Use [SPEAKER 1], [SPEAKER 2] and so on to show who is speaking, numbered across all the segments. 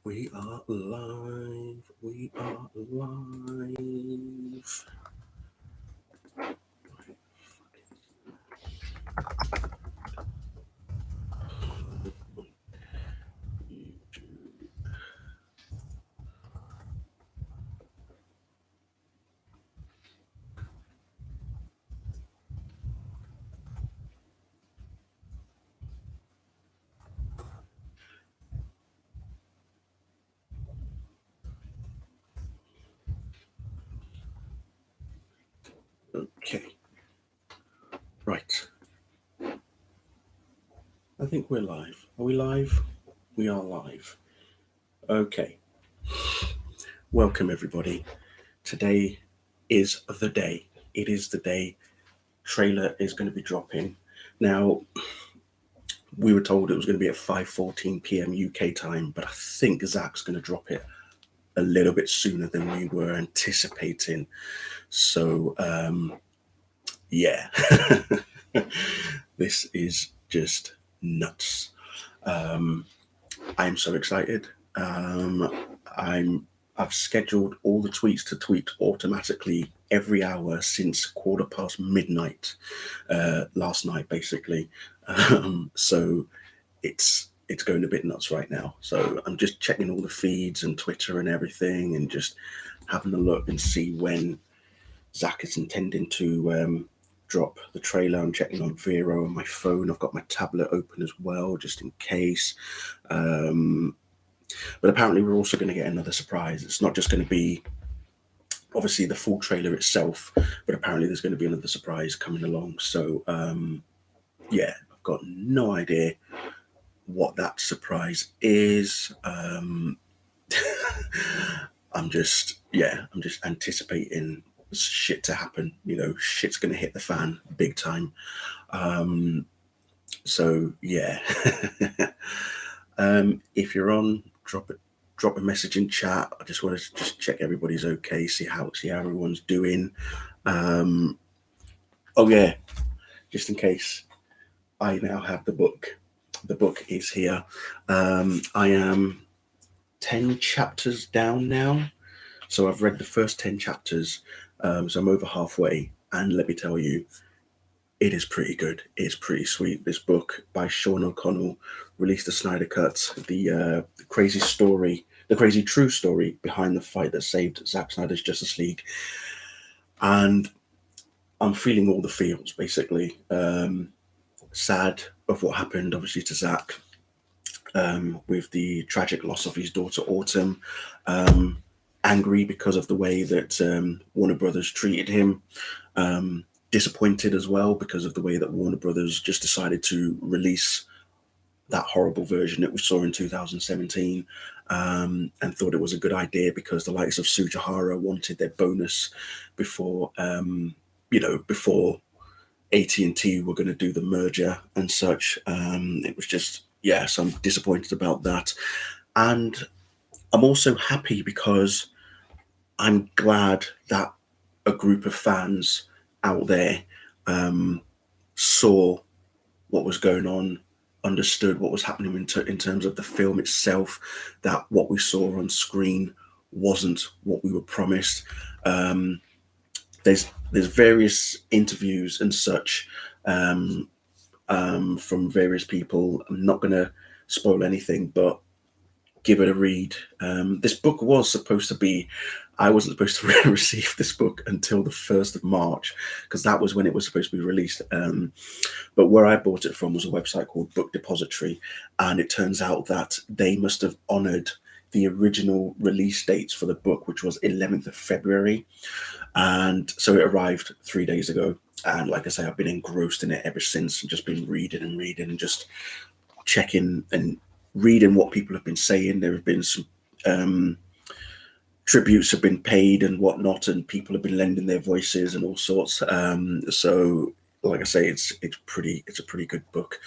[SPEAKER 1] We are live. We are live. Okay. Right. I think we're live. Are we live? We are live. Okay. Welcome, everybody. Today is the day. It is the day. Trailer is going to be dropping. Now, we were told it was going to be at 5:14 p.m. UK time, but I think Zack's going to drop it a little bit sooner than we were anticipating. So, yeah, this is just nuts. I'm so excited. I've scheduled all the tweets to tweet automatically every hour since midnight last night, basically. So it's going a bit nuts right now. So I'm just checking all the feeds and Twitter and everything, and just having a look and see when Zack is intending to drop the trailer. I'm checking on Vero on my phone. I've got my tablet open as well, just in case. But apparently, we're also going to get another surprise. It's not just going to be obviously the full trailer itself, but apparently there's going to be another surprise coming along. So, yeah, I've got no idea what that surprise is. I'm just anticipating shit to happen. You know, shit's going to hit the fan big time. So yeah. If you're on, drop a message in chat. I just wanted to just check everybody's okay, see how everyone's doing. Oh yeah, just in case, I now have the book. The book is here. I am 10 chapters down now. So I've read the first 10 chapters. So I'm over halfway. And let me tell you, it is pretty good. It's pretty sweet. This book by Sean O'Connell released the Snyder Cut, the crazy story, the crazy true story behind the fight that saved Zack Snyder's Justice League. And I'm feeling all the feels, basically. Sad of what happened, obviously, to Zack, with the tragic loss of his daughter Autumn. Angry because of the way that Warner Brothers treated him. Disappointed as well because of the way that Warner Brothers just decided to release that horrible version that we saw in 2017, and thought it was a good idea because the likes of Sujihara wanted their bonus before, before AT&T were going to do the merger and such. It was just, yeah, so I'm disappointed about that. And I'm also happy because I'm glad that a group of fans out there saw what was going on, understood what was happening in terms of the film itself, that what we saw on screen wasn't what we were promised. There's various interviews and such from various people. I'm not going to spoil anything, but give it a read. This book was supposed to be, I wasn't supposed to receive this book until the 1st of March, because that was when it was supposed to be released. But where I bought it from was a website called Book Depository, and it turns out that they must have honoured the original release dates for the book, which was 11th of February. And so it arrived 3 days ago. And like I say, I've been engrossed in it ever since, and just been reading and just checking and reading what people have been saying. There have been some tributes have been paid and whatnot, and people have been lending their voices and all sorts. So, like I say, it's a pretty good book.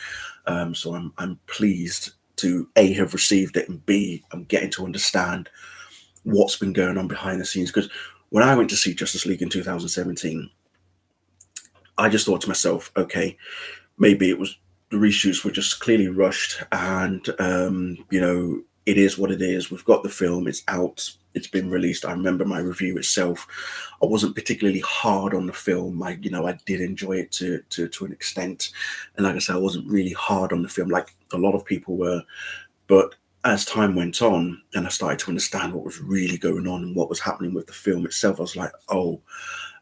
[SPEAKER 1] So I'm pleased to A, have received it, and B, I'm getting to understand what's been going on behind the scenes. Because when I went to see Justice League in 2017, I just thought to myself, okay, maybe it was the reshoots were just clearly rushed, and it is what it is. We've got the film, it's out, it's been released. I remember my review itself. I wasn't particularly hard on the film. I did enjoy it to an extent. And like I said, I wasn't really hard on the film like a lot of people were. But as time went on and I started to understand what was really going on and what was happening with the film itself, I was like, oh.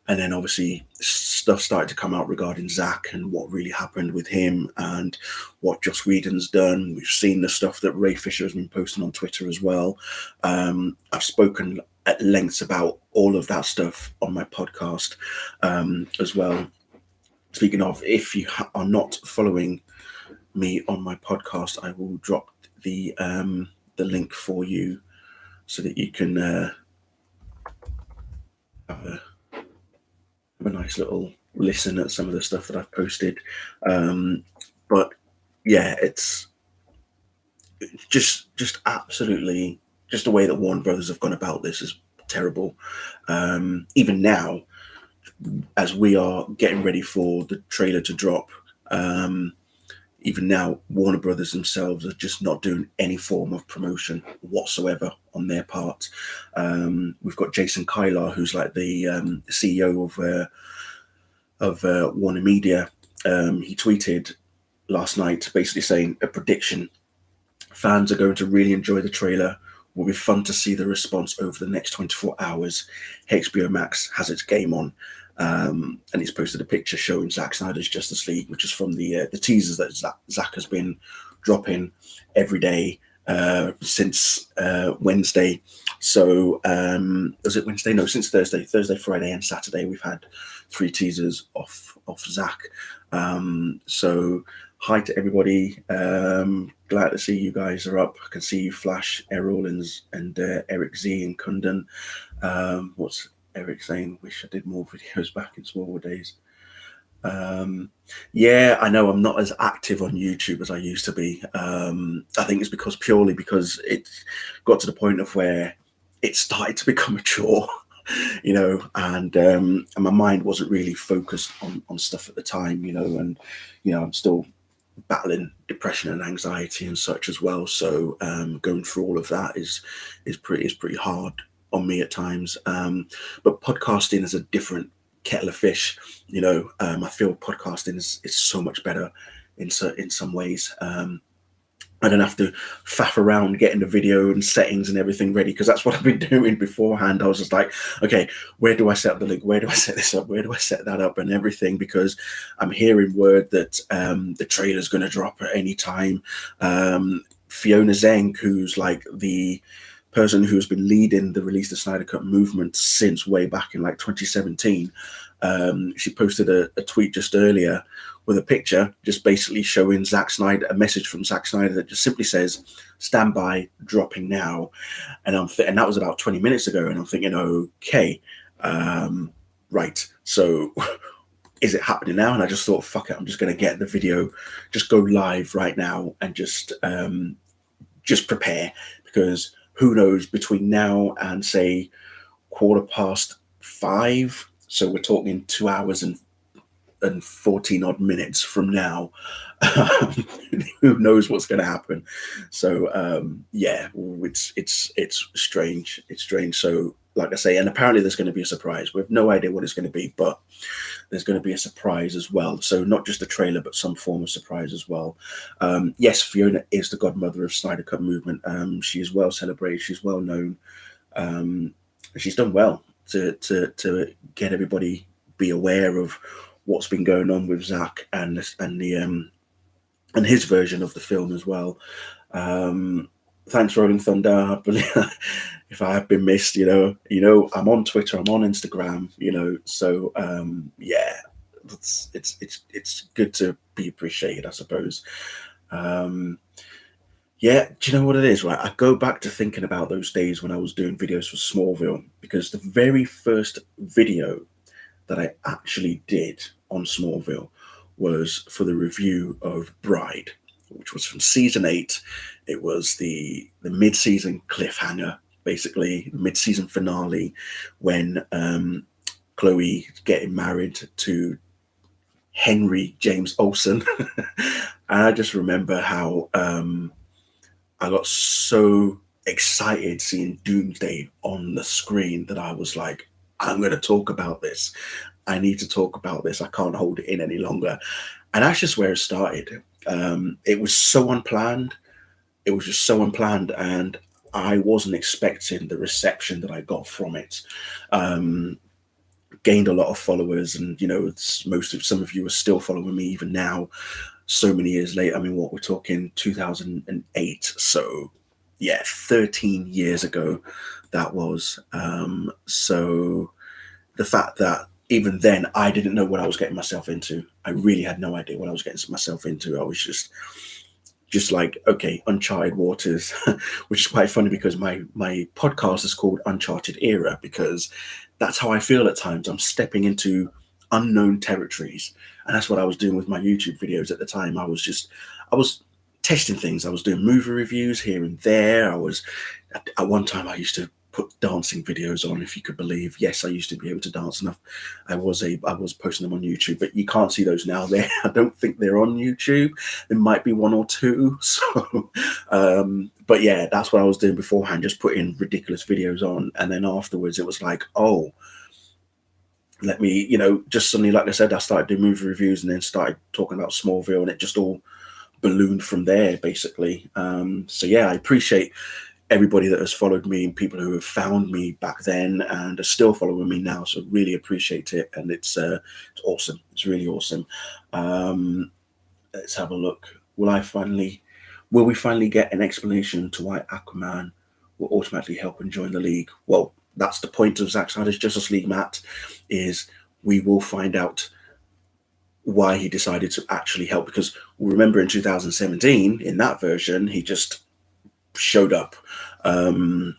[SPEAKER 1] And then obviously stuff started to come out regarding Zack and what really happened with him and what Joss Whedon's done. We've seen the stuff that Ray Fisher has been posting on Twitter as well. I've spoken at length about all of that stuff on my podcast as well. Speaking of, if you are not following me on my podcast, I will drop the link for you so that you can have a nice little listen at some of the stuff that I've posted. But yeah, it's just absolutely just the way that Warner Brothers have gone about this is terrible. Even now, as we are getting ready for the trailer to drop, even now, Warner Brothers themselves are just not doing any form of promotion whatsoever on their part. We've got Jason Kylar, who's like the CEO of Warner Media. He tweeted last night basically saying a prediction: fans are going to really enjoy the trailer. Will be fun to see the response over the next 24 hours. HBO Max has its game on. And he's posted a picture showing Zack Snyder's Justice League, which is from the teasers that Zack has been dropping every day since Wednesday. So was it Wednesday? No, since Thursday, Friday, and Saturday. We've had 3 teasers off Zack. So hi to everybody. Glad to see you guys are up. I can see you, Flash, Errol, and Eric Z and Kundan. What's Eric saying? Wish I did more videos back in smaller days. Yeah, I know I'm not as active on YouTube as I used to be. I think it's purely because it got to the point of where it started to become a chore, and my mind wasn't really focused on stuff at the time, and I'm still battling depression and anxiety and such as well. So going through all of that is pretty hard on me at times. But podcasting is a different kettle of fish. I feel podcasting is so much better in some ways. I don't have to faff around getting the video and settings and everything ready, because that's what I've been doing beforehand. I was just like, okay, where do I set up the link? Where do I set this up? Where do I set that up and everything? Because I'm hearing word that the trailer's going to drop at any time. Fiona Zhang, who's like the person who's been leading the Release the Snyder Cut movement since way back in like 2017, she posted a tweet just earlier with a picture just basically showing Zack Snyder, a message from Zack Snyder that just simply says, "Stand by, dropping now." And and that was about 20 minutes ago. And I'm thinking, okay, right. So is it happening now? And I just thought, fuck it, I'm just going to get the video, just go live right now and just prepare, because who knows, between now and say 5:15, so we're talking 2 hours and 14 odd minutes from now, who knows what's going to happen. So yeah, it's strange. It's strange. So like I say, and apparently there's going to be a surprise. We have no idea what it's going to be, but there's going to be a surprise as well. So not just a trailer, but some form of surprise as well. Yes, Fiona is the godmother of Snyder Cut movement. She is well celebrated. She's well known. She's done well to get everybody be aware of what's been going on with Zack and his version of the film as well. Thanks, Rolling Thunder. I believe if I have been missed, I'm on Twitter, I'm on Instagram, so yeah, it's good to be appreciated, I suppose. Yeah, do you know what it is, right? I go back to thinking about those days when I was doing videos for Smallville, because the very first video that I actually did on Smallville was for the review of Bride, which was from season 8. It was the mid-season cliffhanger, basically the mid-season finale, when Chloe getting married to Henry James Olsen. And I just remember how I got so excited seeing Doomsday on the screen that I was like, I'm going to talk about this. I need to talk about this. I can't hold it in any longer. And that's just where it started. It was so unplanned. It was just so unplanned. And I wasn't expecting the reception that I got from it. Um, Gained a lot of followers, and some of you are still following me even now, so many years later. I mean, what we're talking 2008, so yeah, 13 years ago that was. So the fact that even then I didn't know what I was getting myself into. I really had no idea what I was getting myself into. I was just like, okay, uncharted waters, which is quite funny because my podcast is called Uncharted Era, because that's how I feel at times. I'm stepping into unknown territories, and that's what I was doing with my YouTube videos at the time. I was testing things. I was doing movie reviews here and there. At one time I used to put dancing videos on, if you could believe. Yes, I used to be able to dance enough. I was posting them on YouTube, but you can't see those now. I don't think they're on YouTube. There might be one or two. So, but yeah, that's what I was doing beforehand, just putting ridiculous videos on, and then afterwards it was like, oh, let me, just suddenly, like I said, I started doing movie reviews, and then started talking about Smallville, and it just all ballooned from there, basically. So yeah, I appreciate everybody that has followed me, and people who have found me back then and are still following me now. So really appreciate it, and it's awesome. It's really awesome. Let's have a look. Will we finally get an explanation to why Aquaman will automatically help and join the league? Well, that's the point of Zack Snyder's Justice League, Matt, is we will find out why he decided to actually help, because remember in 2017, in that version, he just showed up. No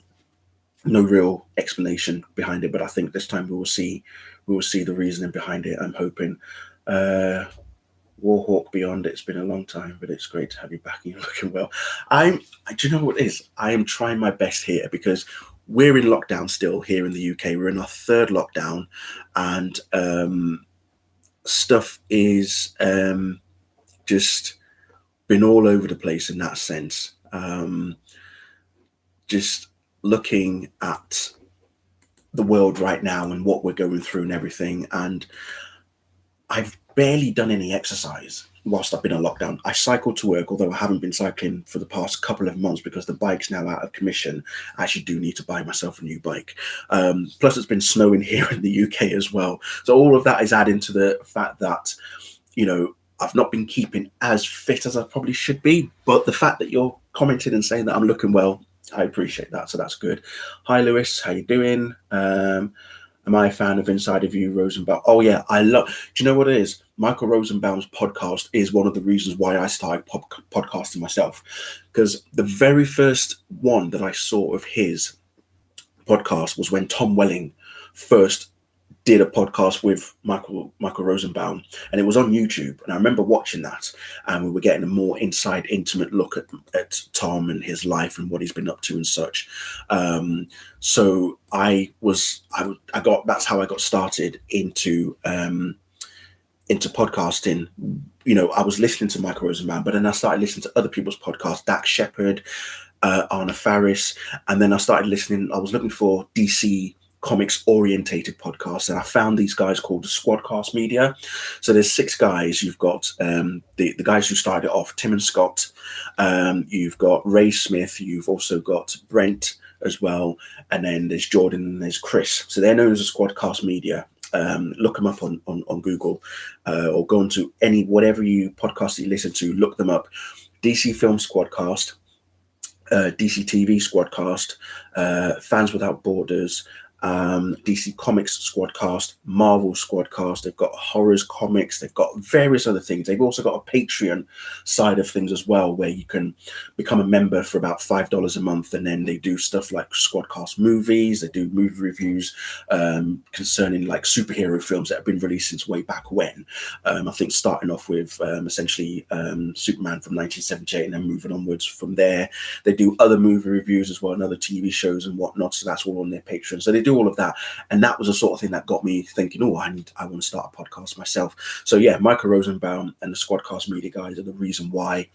[SPEAKER 1] real explanation behind it, but I think this time we will see the reasoning behind it. I'm hoping. Warhawk Beyond, it's been a long time, but it's great to have you back and you're looking well. Do you know what it is? I am trying my best here because we're in lockdown still here in the UK. We're in our third lockdown, and stuff is just been all over the place in that sense. Just looking at the world right now and what we're going through and everything, and I've barely done any exercise whilst I've been on lockdown. I cycle to work, although I haven't been cycling for the past couple of months because the bike's now out of commission. I actually do need to buy myself a new bike. Plus, it's been snowing here in the UK as well. So all of that is adding to the fact that, I've not been keeping as fit as I probably should be. But the fact that you're commenting and saying that I'm looking well, I appreciate that. So that's good. Hi, Lewis. How you doing? Am I a fan of Inside of You, Rosenbaum? Oh, yeah, I love... Do you know what it is? Michael Rosenbaum's podcast is one of the reasons why I started podcasting myself. Because the very first one that I saw of his podcast was when Tom Welling first did a podcast with Michael Rosenbaum, and it was on YouTube. And I remember watching that, and we were getting a more inside, intimate look at Tom and his life and what he's been up to and such. So that's how I got started into podcasting. I was listening to Michael Rosenbaum, but then I started listening to other people's podcasts, Dak Shepard, Anna Faris, and then I started listening. I was looking for DC comics orientated podcasts, and I found these guys called the Squadcast Media. So there's 6 guys. You've got the guys who started it off, Tim and Scott. You've got Ray Smith. You've also got Brent as well, and then there's Jordan and there's Chris. So they're known as the Squadcast Media. Look them up on Google, or go into whatever podcast you listen to. Look them up. DC Film Squadcast, DC TV Squadcast, Fans Without Borders, DC Comics Squadcast, Marvel Squadcast. They've got horrors comics. They've got various other things. They've also got a Patreon side of things as well, where you can become a member for about $5 a month, and then they do stuff like Squadcast movies. They do movie reviews concerning like superhero films that have been released since way back when. I think starting off with essentially Superman from 1978, and then moving onwards from there. They do other movie reviews as well, and other TV shows and whatnot. So that's all on their Patreon. So they do all of that, and that was the sort of thing that got me thinking, I want to start a podcast myself. So yeah, Michael Rosenbaum and the Squadcast Media guys are the reason why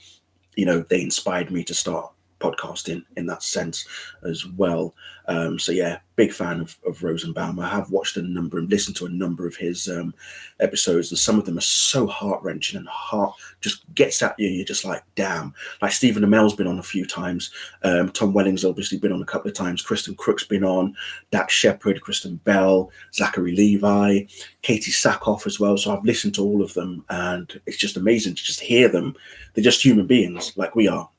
[SPEAKER 1] they inspired me to start podcasting in that sense as well. So yeah, big fan of Rosenbaum. I have watched a number and listened to a number of his episodes, and some of them are so heart-wrenching and heart just gets at you. You're just like, damn. Like Stephen Amell's been on a few times. Tom Welling's obviously been on a couple of times. Kristen Crook's been on. Dax Shepard, Kristen Bell, Zachary Levi, Katie Sackhoff as well. So I've listened to all of them, and it's just amazing to just hear them. They're just human beings like we are.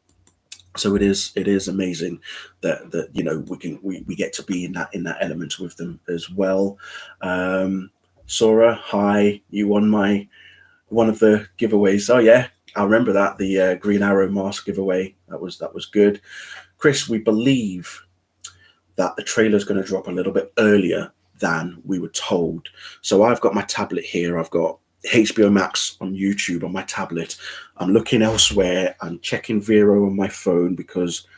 [SPEAKER 1] So it is amazing that you know we get to be in that element with them as well. Sora, hi, you won one of the giveaways. Oh yeah, I remember that, the Green Arrow mask giveaway. That was good. Chris, we believe that the trailer is going to drop a little bit earlier than we were told. So I've got my tablet here. I've got HBO Max on YouTube on my tablet. I'm looking elsewhere. I'm checking Vero on my phone because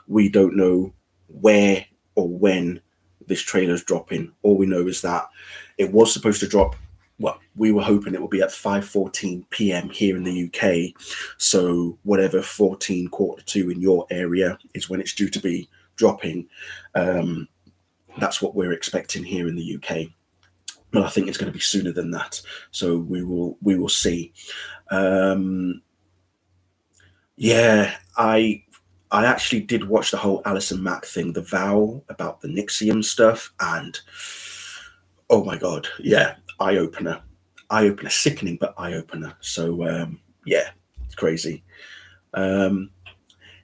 [SPEAKER 1] we don't know where or when this trailer's dropping. All we know is that it was supposed to drop. Well, we were hoping it would be at 5:14 p.m. here in the UK. So whatever 14 quarter to in your area is when it's due to be dropping. That's what we're expecting here in the UK. But I think it's going to be sooner than that. So we will see. Yeah, I actually did watch the whole Alison Mack thing, The Vow, about the Nixium stuff, and oh my god, yeah, eye opener, sickening but eye opener. So yeah, it's crazy.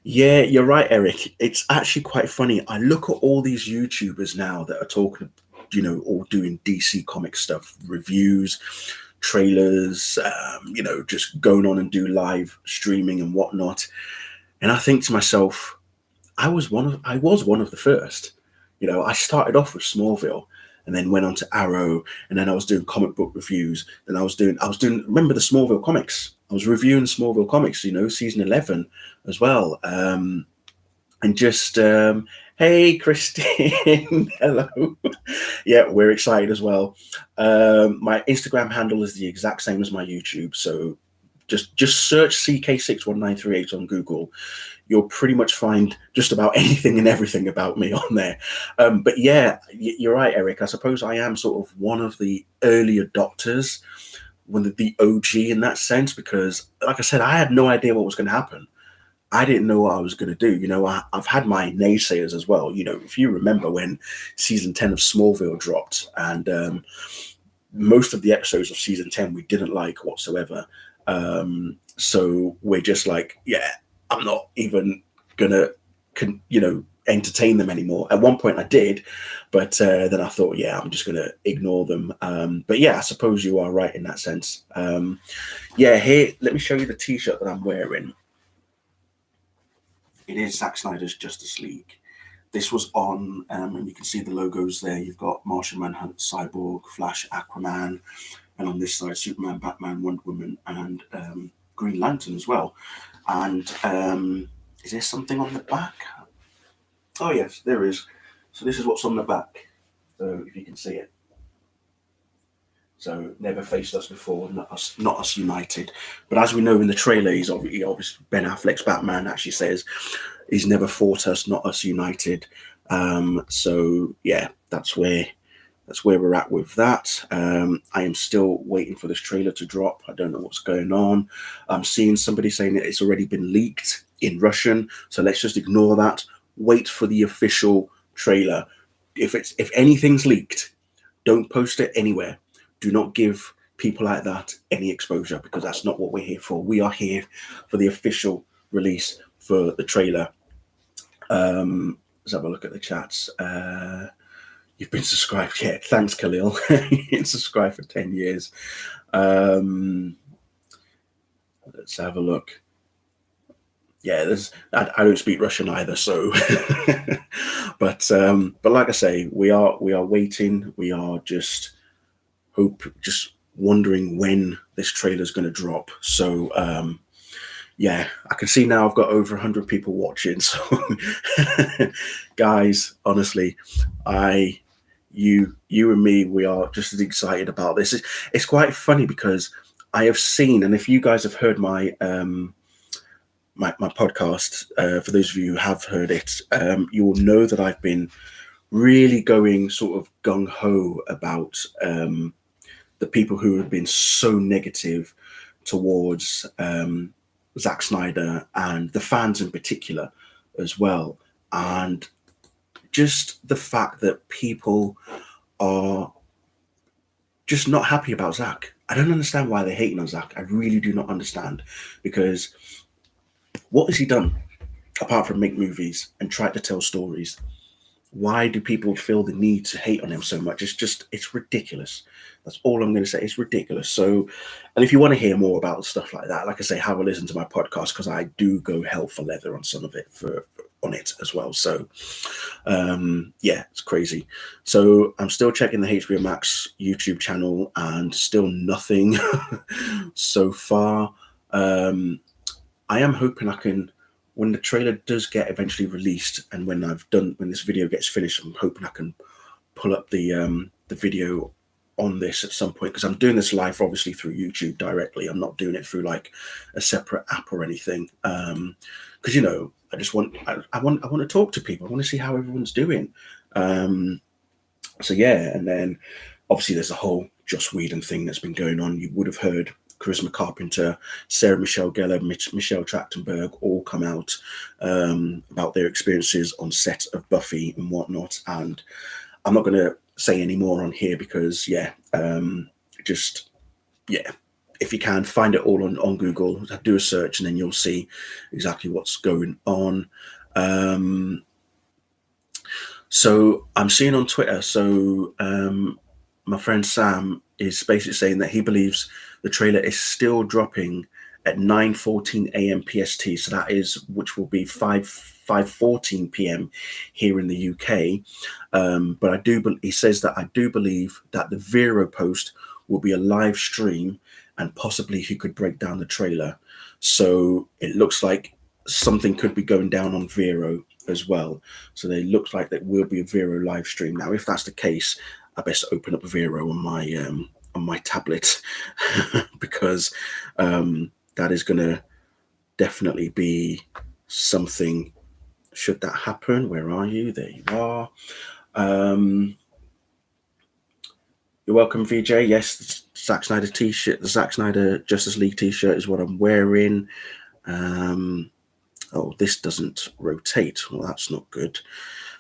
[SPEAKER 1] Yeah, you're right, Eric. It's actually quite funny. I look at all these YouTubers now that are talking, you know, all doing DC comic stuff, reviews, trailers, you know, just going on and do live streaming and whatnot. And I think to myself, I was one of the first. You know, I started off with Smallville and then went on to Arrow, and then I was doing comic book reviews. Then I was doing remember the Smallville comics? I was reviewing Smallville comics, you know, season 11 as well. And just hey Christine, hello. Yeah, we're excited as well. My Instagram handle is the exact same as my YouTube, so just search CK61938 on Google. You'll pretty much find just about anything and everything about me on there. But yeah, you're right, Eric. I suppose I am sort of one of the early adopters, one of the OG in that sense, because like I said, I had no idea what was going to happen. I didn't know what I was going to do. You know, I've had my naysayers as well. You know, if you remember when season 10 of Smallville dropped, and most of the episodes of season 10 we didn't like whatsoever. So we're just like, yeah, I'm not even gonna, you know, entertain them anymore. At one point I did, but then I thought, yeah, I'm just gonna ignore them. But yeah, I suppose you are right in that sense. Yeah, here, let me show you the t-shirt that I'm wearing. It is Zack Snyder's Justice League. This was on, and you can see the logos there. You've got Martian Manhunt, Cyborg, Flash, Aquaman, and on this side, Superman, Batman, Wonder Woman, and Green Lantern as well. And is there something on the back? Oh yes, there is. So this is what's on the back. So if you can see it. So never faced us before, not us united. But as we know in the trailer, he's obviously Ben Affleck's Batman actually says he's never fought us, not us united. So yeah, that's where we're at with that. I am still waiting for this trailer to drop. I don't know what's going on. I'm seeing somebody saying that it's already been leaked in Russian. So let's just ignore that. Wait for the official trailer. If anything's leaked, don't post it anywhere. Do not give people like that any exposure, because that's not what we're here for. We are here for the official release for the trailer. Let's have a look at the chats. You've been subscribed yet? Thanks, Khalil. You've been subscribed for 10 years. Let's have a look. Yeah, I don't speak Russian either, so but like I say, we are waiting. We are just wondering when this trailer is going to drop. So yeah, I can see now I've got over 100 people watching. So guys, honestly, you and me, we are just as excited about this. It's quite funny because I have seen, and if you guys have heard my my podcast, for those of you who have heard it, you will know that I've been really going sort of gung-ho about the people who have been so negative towards Zack Snyder and the fans in particular as well. And just the fact that people are just not happy about Zack. I don't understand why they're hating on Zack. I really do not understand, because what has he done apart from make movies and try to tell stories? Why do people feel the need to hate on him so much? It's ridiculous. That's all I'm going to say. It's ridiculous. So, and if you want to hear more about stuff like that, like I say, have a listen to my podcast, because I do go hell for leather on some of it on it as well. So, yeah, it's crazy. So I'm still checking the HBO Max YouTube channel and still nothing so far. I am hoping I can, when the trailer does get eventually released, and when this video gets finished, I'm hoping I can pull up the video on this at some point, because I'm doing this live obviously through YouTube directly. I'm not doing it through like a separate app or anything, because I just want to talk to people. I want to see how everyone's doing. So yeah, and then obviously there's a whole Joss Whedon thing that's been going on. You would have heard Charisma Carpenter, Sarah Michelle Gellar, Michelle Trachtenberg all come out about their experiences on set of Buffy and whatnot. And I'm not going to say any more on here because, if you can, find it all on Google, do a search, and then you'll see exactly what's going on. So I'm seeing on Twitter, my friend Sam is basically saying that he believes the trailer is still dropping at 9:14 a.m. PST. So that is, which will be 5:14 p.m. here in the UK. But he says that I do believe that the Vero post will be a live stream, and possibly he could break down the trailer. So it looks like something could be going down on Vero as well. So they look like there will be a Vero live stream. Now, if that's the case, I best open up Vero on my tablet because that is going to definitely be something. Should that happen? Where are you? There you are. You're welcome, VJ. Yes, the Zack Snyder t-shirt, the Zack Snyder Justice League t-shirt is what I'm wearing. Oh, this doesn't rotate. Well, that's not good.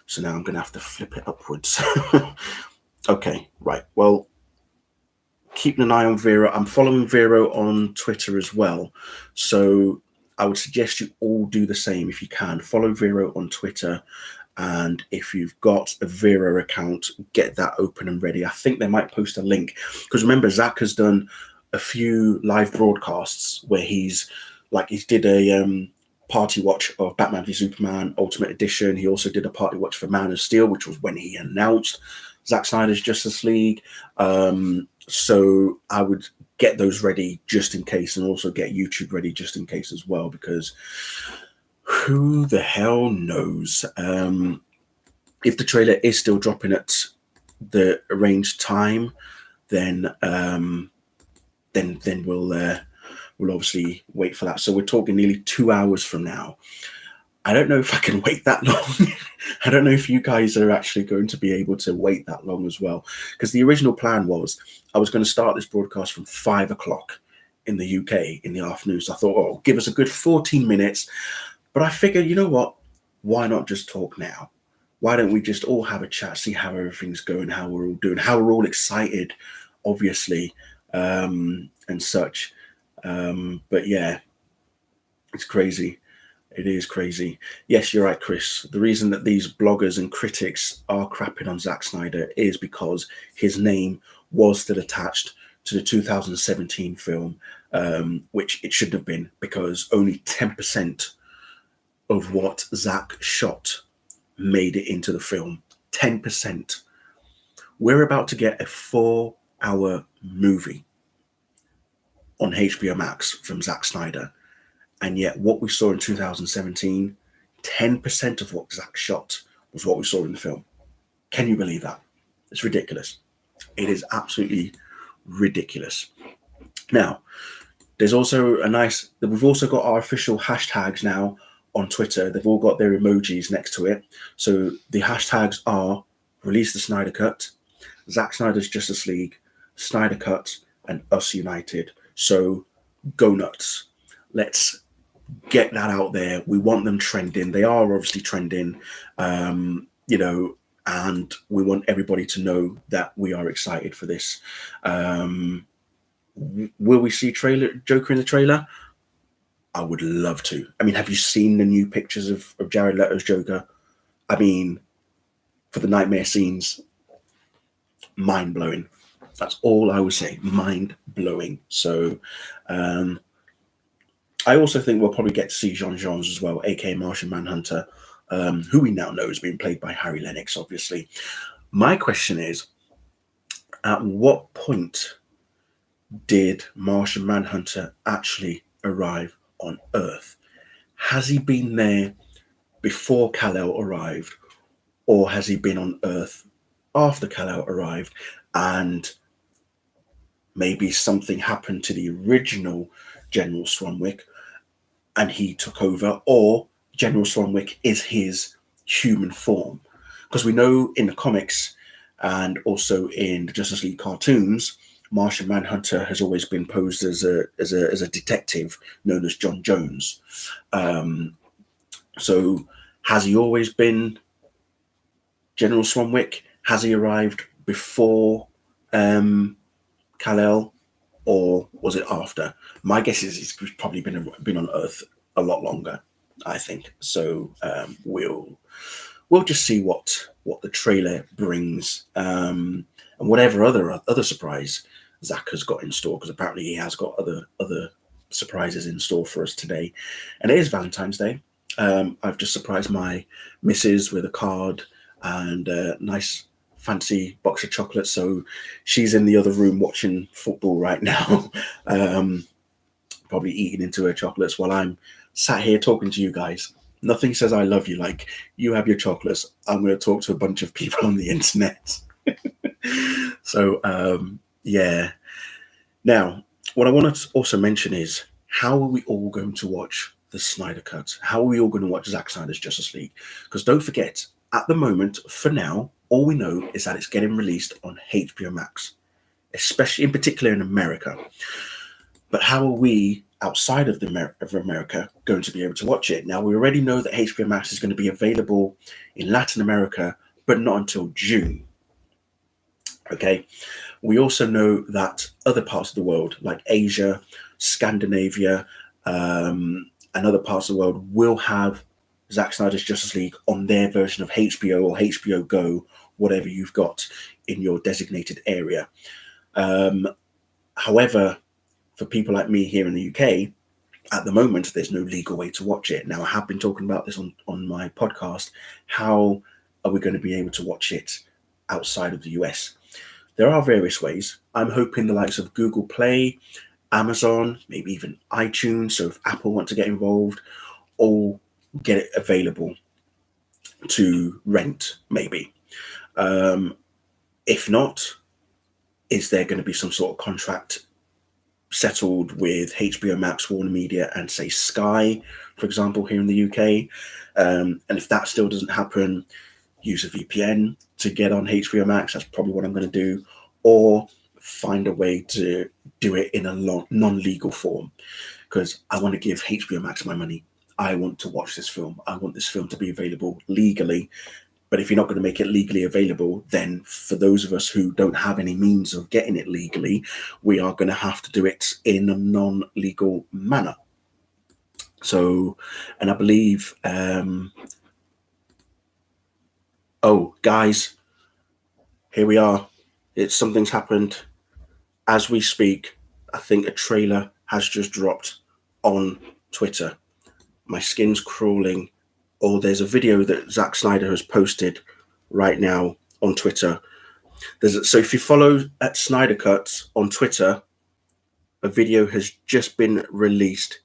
[SPEAKER 1] So now I'm going to have to flip it upwards. Okay, right. Well, keeping an eye on Vero. I'm following Vero on Twitter as well. So I would suggest you all do the same if you can. Follow Vero on Twitter. And if you've got a Vero account, get that open and ready. I think they might post a link. Because remember, Zack has done a few live broadcasts where he did a party watch of Batman v Superman Ultimate Edition. He also did a party watch for Man of Steel, which was when he announced Zack Snyder's Justice League. So I would get those ready just in case, and also get YouTube ready just in case as well, because who the hell knows? If the trailer is still dropping at the arranged time, then we'll obviously wait for that. So we're talking nearly 2 hours from now. I don't know if I can wait that long. I don't know if you guys are actually going to be able to wait that long as well. Because the original plan was I was going to start this broadcast from 5 o'clock in the UK in the afternoon. So I thought, give us a good 14 minutes. But I figured, you know what? Why not just talk now? Why don't we just all have a chat, see how everything's going, how we're all doing, how we're all excited, obviously, and such. But yeah, it's crazy. It is crazy. Yes, you're right, Chris. The reason that these bloggers and critics are crapping on Zack Snyder is because his name was still attached to the 2017 film, which it shouldn't have been, because only 10% of what Zack shot made it into the film. 10%. We're about to get a 4-hour movie on HBO Max from Zack Snyder. And yet what we saw in 2017, 10% of what Zack shot was what we saw in the film. Can you believe that? It's ridiculous. It is absolutely ridiculous. Now, There's also we've also got our official hashtags now on Twitter. They've all got their emojis next to it. So the hashtags are Release the Snyder Cut, Zack Snyder's Justice League, Snyder Cut, and Us United. So go nuts. Let's get that out there. We want them trending. They are obviously trending, you know, and we want everybody to know that we are excited for this. Will we see Joker in the trailer? I would love to. I mean, have you seen the new pictures of Jared Leto's Joker? I mean, for the nightmare scenes, mind blowing. That's all I would say. Mind blowing. So, I also think we'll probably get to see Jean Johns as well, aka Martian Manhunter, who we now know is being played by Harry Lennox, obviously. My question is, at what point did Martian Manhunter actually arrive on Earth? Has he been there before Kal-El arrived, or has he been on Earth after Kal-El arrived, and maybe something happened to the original General Swanwick and he took over, or General Swanwick is his human form? Because we know in the comics and also in the Justice League cartoons, Martian Manhunter has always been posed as a detective known as John Jones. So has he always been General Swanwick? Has he arrived before Kal-El, or was it after? My guess is he's probably been on Earth a lot longer, I think. So we'll just see what the trailer brings, and whatever other surprise Zack has got in store, because apparently he has got other surprises in store for us today. And it is Valentine's Day. I've just surprised my missus with a card and a nice fancy box of chocolates. So she's in the other room watching football right now, probably eating into her chocolates while I'm sat here talking to you guys. Nothing says I love you like you have your chocolates. I'm going to talk to a bunch of people on the internet. So, yeah. Now, what I want to also mention is, how are we all going to watch the Snyder Cut? How are we all going to watch Zack Snyder's Justice League? Because don't forget, at the moment, for now, all we know is that it's getting released on HBO Max, especially in particular in America. But how are we outside of America going to be able to watch it? Now, we already know that HBO Max is going to be available in Latin America, but not until June. Okay. We also know that other parts of the world, like Asia, Scandinavia, and other parts of the world, will have Zack Snyder's Justice League on their version of HBO or HBO Go, whatever you've got in your designated area. However, for people like me here in the UK, at the moment, there's no legal way to watch it. Now, I have been talking about this on my podcast. How are we going to be able to watch it outside of the US? There are various ways. I'm hoping the likes of Google Play, Amazon, maybe even iTunes, so if Apple want to get involved, all get it available to rent, maybe. If not, is there going to be some sort of contract settled with HBO Max, Warner Media, and say Sky, for example, here in the UK? And if that still doesn't happen, use a VPN to get on HBO Max. That's probably what I'm going to do, or find a way to do it in a non-legal form, because I want to give HBO Max my money. I want to watch this film. I want this film to be available legally. But if you're not going to make it legally available, then for those of us who don't have any means of getting it legally, we are going to have to do it in a non-legal manner. So, and I believe, oh, guys, here we are. Something's happened. As we speak, I think a trailer has just dropped on Twitter. My skin's crawling. Oh, there's a video that Zack Snyder has posted right now on Twitter. So if you follow at Snyder Cut on Twitter, a video has just been released.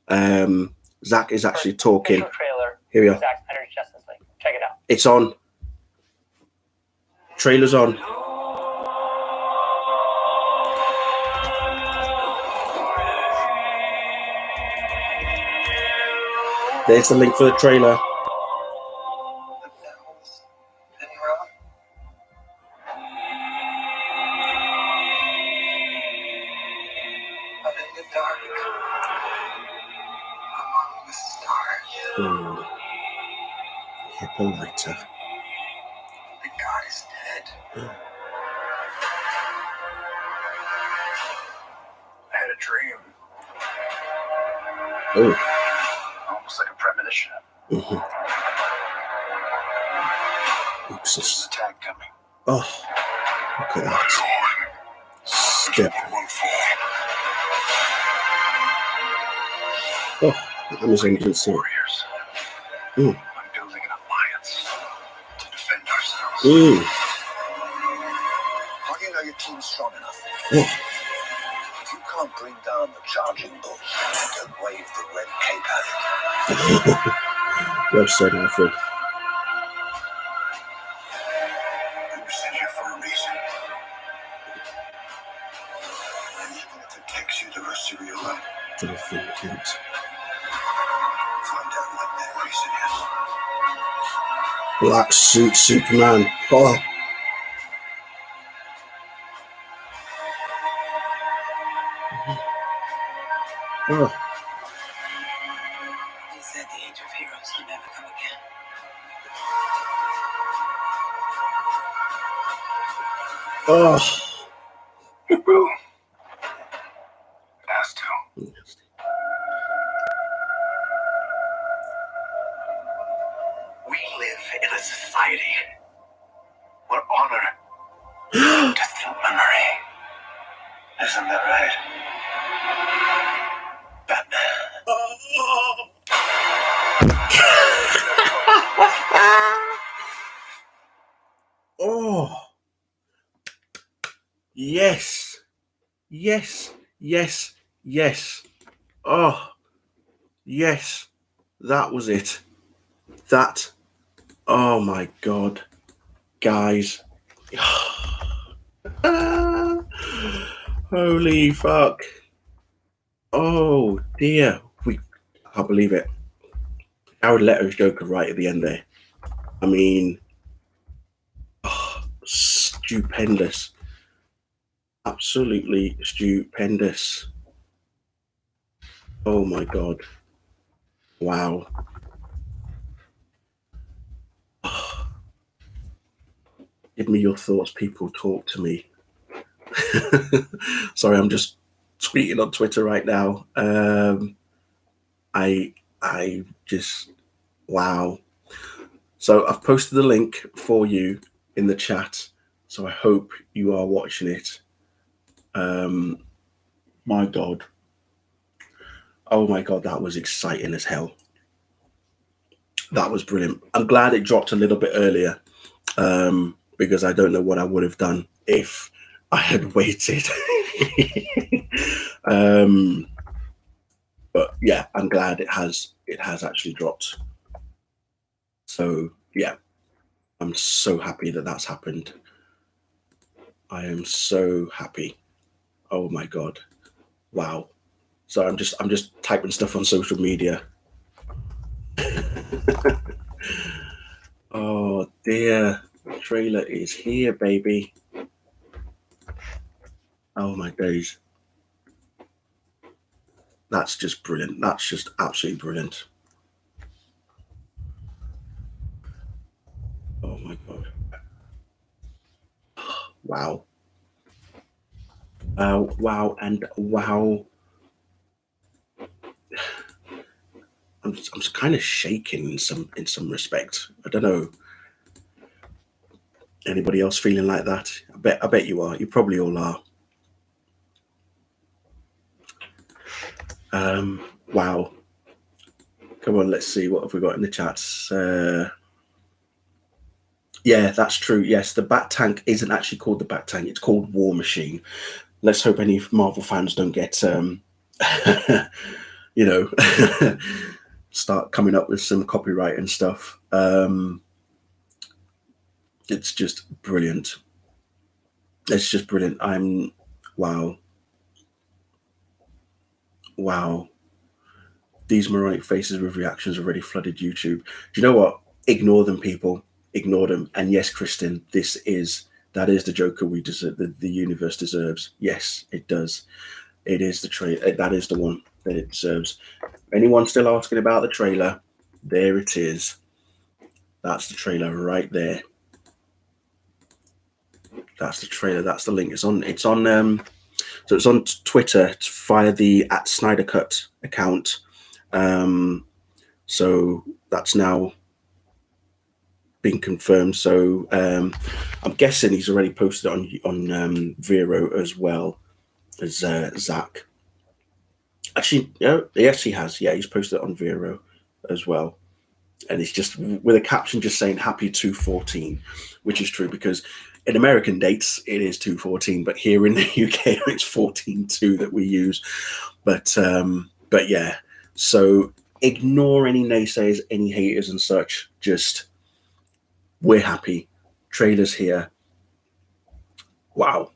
[SPEAKER 1] Zack is actually talking. Here we are. Zack Snyder's Justice League. Check it out. It's on. Trailer's on. There's the link for the trailer. Ooh. Hippolyta.
[SPEAKER 2] The god is dead. I had a dream.
[SPEAKER 1] Oh.
[SPEAKER 2] Almost like a premonition.
[SPEAKER 1] Mm-hmm.
[SPEAKER 2] There's an attack coming.
[SPEAKER 1] Oh, look at that. Step. Oh, Amazon didn't see it.
[SPEAKER 2] Warriors.
[SPEAKER 1] Mm.
[SPEAKER 2] I'm building an alliance to defend ourselves.
[SPEAKER 1] Mm.
[SPEAKER 2] How do you know your team's strong enough?
[SPEAKER 1] Oh.
[SPEAKER 2] If you can't bring down the charging bulls, don't wave the red cape at it.
[SPEAKER 1] Well said, Alfred.
[SPEAKER 2] You were sent here for a reason. And even if it takes you the rest of your life,
[SPEAKER 1] Don't think it.
[SPEAKER 2] find out what that reason is.
[SPEAKER 1] Black suit Superman. Oh. Oh.
[SPEAKER 2] He said the age of heroes will never come again.
[SPEAKER 1] Oh.
[SPEAKER 2] It will. It has to. We live in a society where honor is through memory. Isn't that right? Batman.
[SPEAKER 1] Oh. Yes. Yes. Yes. Yes. Oh. Yes. That was it. That. Oh my God. Guys. Holy fuck. Oh dear. I can't believe it. Jared Leto's Joker right at the end there. I mean, stupendous. Absolutely stupendous. Oh my God. Wow. Give me your thoughts, people. Talk to me. Sorry, I'm just tweeting on Twitter right now. I just, wow. So I've posted the link for you in the chat. So I hope you are watching it. My God. Oh my God, that was exciting as hell. That was brilliant. I'm glad it dropped a little bit earlier, because I don't know what I would have done if I had waited. But yeah, I'm glad it has actually dropped. So yeah, I'm so happy that that's happened. I am so happy. Oh my God. Wow. So I'm just typing stuff on social media. Oh dear. The trailer is here, baby. Oh my days. That's just brilliant. That's just absolutely brilliant. Oh my God. Wow. Wow and wow. I'm kind of shaking in some respect. I don't know. Anybody else feeling like that? I bet you are. You probably all are. Wow. Come on, let's see. What have we got in the chats? Yeah, that's true. Yes, the Bat Tank isn't actually called the Bat Tank. It's called War Machine. Let's hope any Marvel fans don't get, you know, start coming up with some copyright and stuff. It's just brilliant. It's just brilliant. Wow. Wow. These moronic faces with reactions already flooded YouTube. Do you know what? Ignore them, people. Ignore them. And yes, Kristen, that is the Joker we deserve. The universe deserves. Yes, it does. It is the trailer. That is the one that it deserves. Anyone still asking about the trailer? There it is. That's the trailer right there. That's the trailer. That's the link. It's on. So it's on Twitter via the @Snyder Cut account. So that's now been confirmed. So I'm guessing he's already posted it on Vero as well as Zack. Actually, yes, he has. Yeah, he's posted it on Vero as well. And it's just with a caption just saying happy 2/14, which is true because in American dates it is 2/14, but here in the UK it's 14/2 that we use. But yeah, so ignore any naysayers, any haters and such. Just we're happy. Trailer's here. Wow,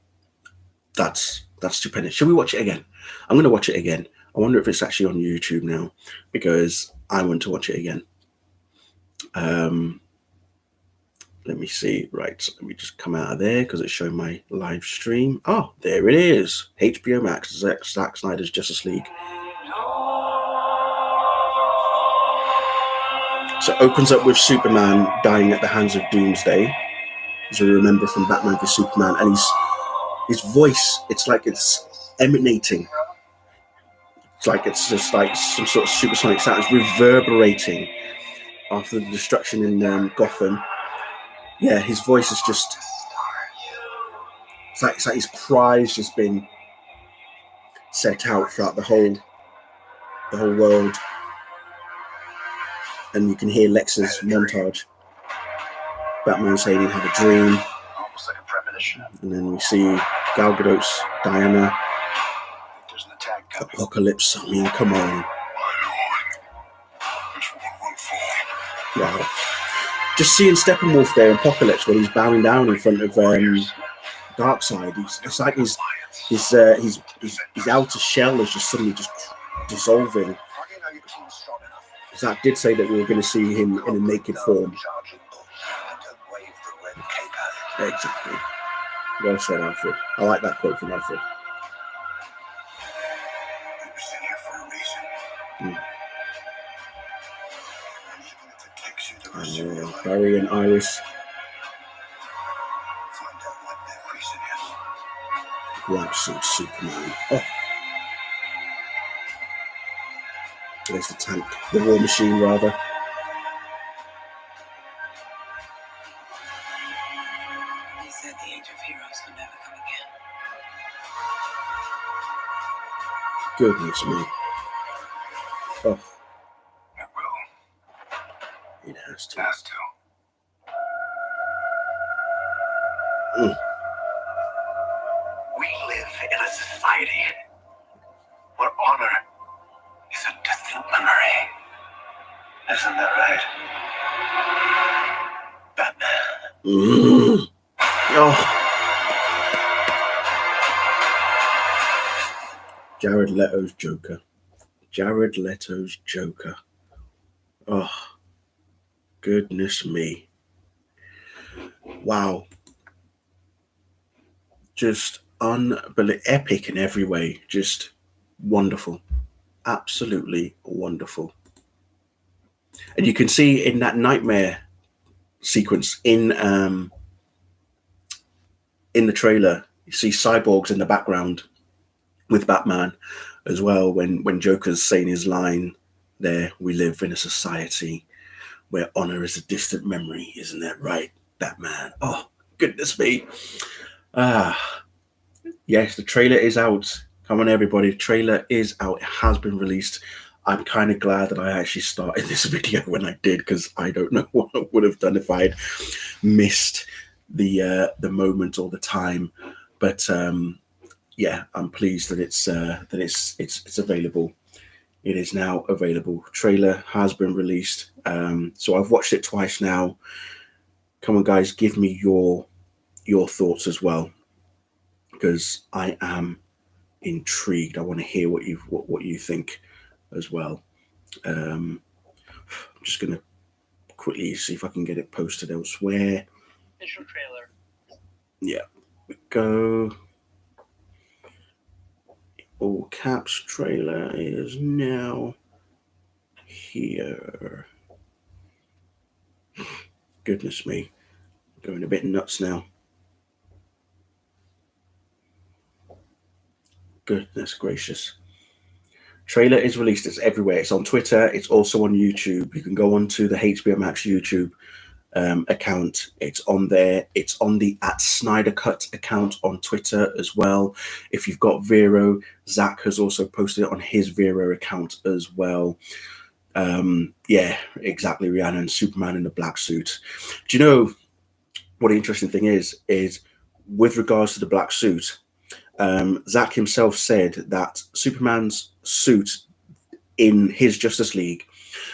[SPEAKER 1] that's stupendous. Should we watch it again? I'm going to watch it again. I wonder if it's actually on YouTube now because I want to watch it again. Let me see. Right, let me just come out of there because it's showing my live stream. Oh, there it is. HBO Max, Zack Snyder's Justice League. So it opens up with Superman dying at the hands of Doomsday, as we remember from Batman v Superman, and his voice, it's like it's emanating. It's like it's just like some sort of supersonic sound. It's reverberating after the destruction in Gotham. Yeah, his voice is just. It's like his cries just been sent out throughout the whole world, and you can hear Lex's montage. Batman saying he had a dream,
[SPEAKER 2] Almost like a premonition.
[SPEAKER 1] and then we see Gal Gadot's Diana.
[SPEAKER 2] There's an attack coming.
[SPEAKER 1] Apocalypse. I mean, come on. Wow. Just seeing Steppenwolf there in Apocalypse when he's bowing down in front of Darkseid. It's like his outer shell is just suddenly just dissolving. Zack did say that we were going to see him in a naked form. Exactly. Well said, Alfred. I like that quote from Alfred. Barry and Iris. Black suit Superman. Oh. There's the tank. The war machine, rather.
[SPEAKER 3] He said the age of heroes would never come again.
[SPEAKER 1] Goodness me. Oh.
[SPEAKER 2] It will.
[SPEAKER 1] It has to.
[SPEAKER 2] It has to. We live in a society where honor is a distant memory. Isn't that right? Batman.
[SPEAKER 1] Oh. Jared Leto's Joker. Jared Leto's Joker. Oh. Goodness me. Wow. Just unbelievable, epic in every way. Just wonderful. Absolutely wonderful. And you can see in that nightmare sequence in the trailer, you see cyborgs in the background with Batman as well. When Joker's saying his line there, we live in a society where honor is a distant memory. Isn't that right, Batman? Oh, goodness me. Yes, the trailer is out. Come on, everybody. The trailer is out. It has been released. I'm kind of glad that I actually started this video when I did, because I don't know what I would have done if I had missed the moment or the time. But yeah, I'm pleased that it's available. It is now available. Trailer has been released. So I've watched it twice now. Come on, guys, give me your thoughts as well, because I am intrigued. I want to hear what you think as well. I'm just going to quickly see if I can get it posted elsewhere.
[SPEAKER 3] Official trailer.
[SPEAKER 1] Yeah, we go. All caps trailer is now here. Goodness me, going a bit nuts now. Goodness gracious. Trailer is released. It's everywhere. It's on Twitter. It's also on YouTube. You can go onto the HBO Max YouTube account. It's on there. It's on the @Snyder Cut account on Twitter as well. If you've got Vero, Zack has also posted it on his Vero account as well. Yeah, exactly. Rhiannon, Superman in the black suit. Do you know what the interesting thing is with regards to the black suit? Zack himself said that Superman's suit in his Justice League,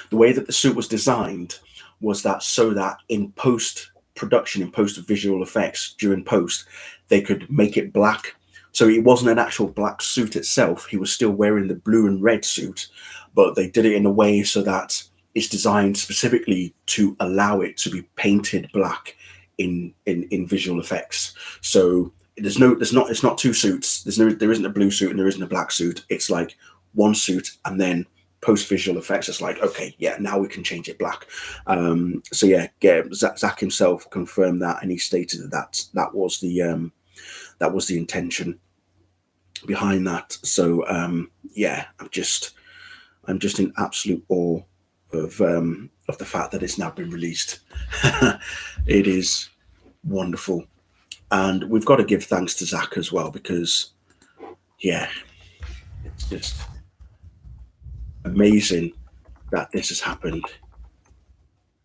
[SPEAKER 1] the way that the suit was designed was that so that in post production, in post visual effects, during post, they could make it black. So it wasn't an actual black suit itself. He was still wearing the blue and red suit, but they did it in a way so that it's designed specifically to allow it to be painted black in visual effects. So it's not two suits. There isn't a blue suit and there isn't a black suit. It's like one suit, and then post visual effects, it's like, okay, yeah, now we can change it black. So yeah, Zack himself confirmed that, and he stated that was the intention behind that. So yeah, I'm just in absolute awe of the fact that it's now been released. It is wonderful, and we've got to give thanks to Zack as well, because yeah, it's just amazing that this has happened.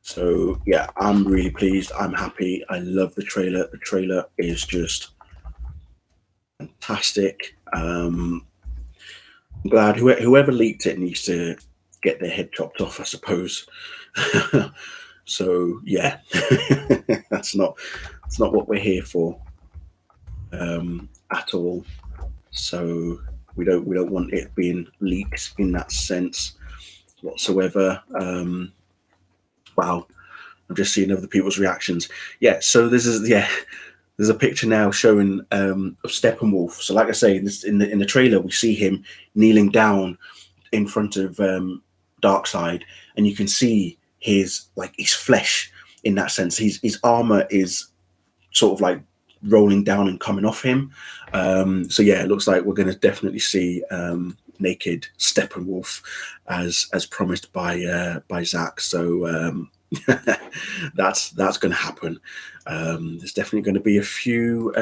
[SPEAKER 1] So yeah, I'm really pleased. I'm happy. I love the trailer. The trailer is just fantastic. I'm glad whoever leaked it needs to get their head chopped off, I suppose. So yeah, that's not what we're here for at all. So we don't want it being leaked in that sense whatsoever. Wow, I'm just seeing other people's reactions. Yeah, so there's a picture now showing of Steppenwolf. So like I say, in the trailer we see him kneeling down in front of Darkseid, and you can see his flesh in that sense. His armor is sort of like rolling down and coming off him. So yeah, it looks like we're going to definitely see naked Steppenwolf as promised by Zack. So that's going to happen. There's definitely going to be a few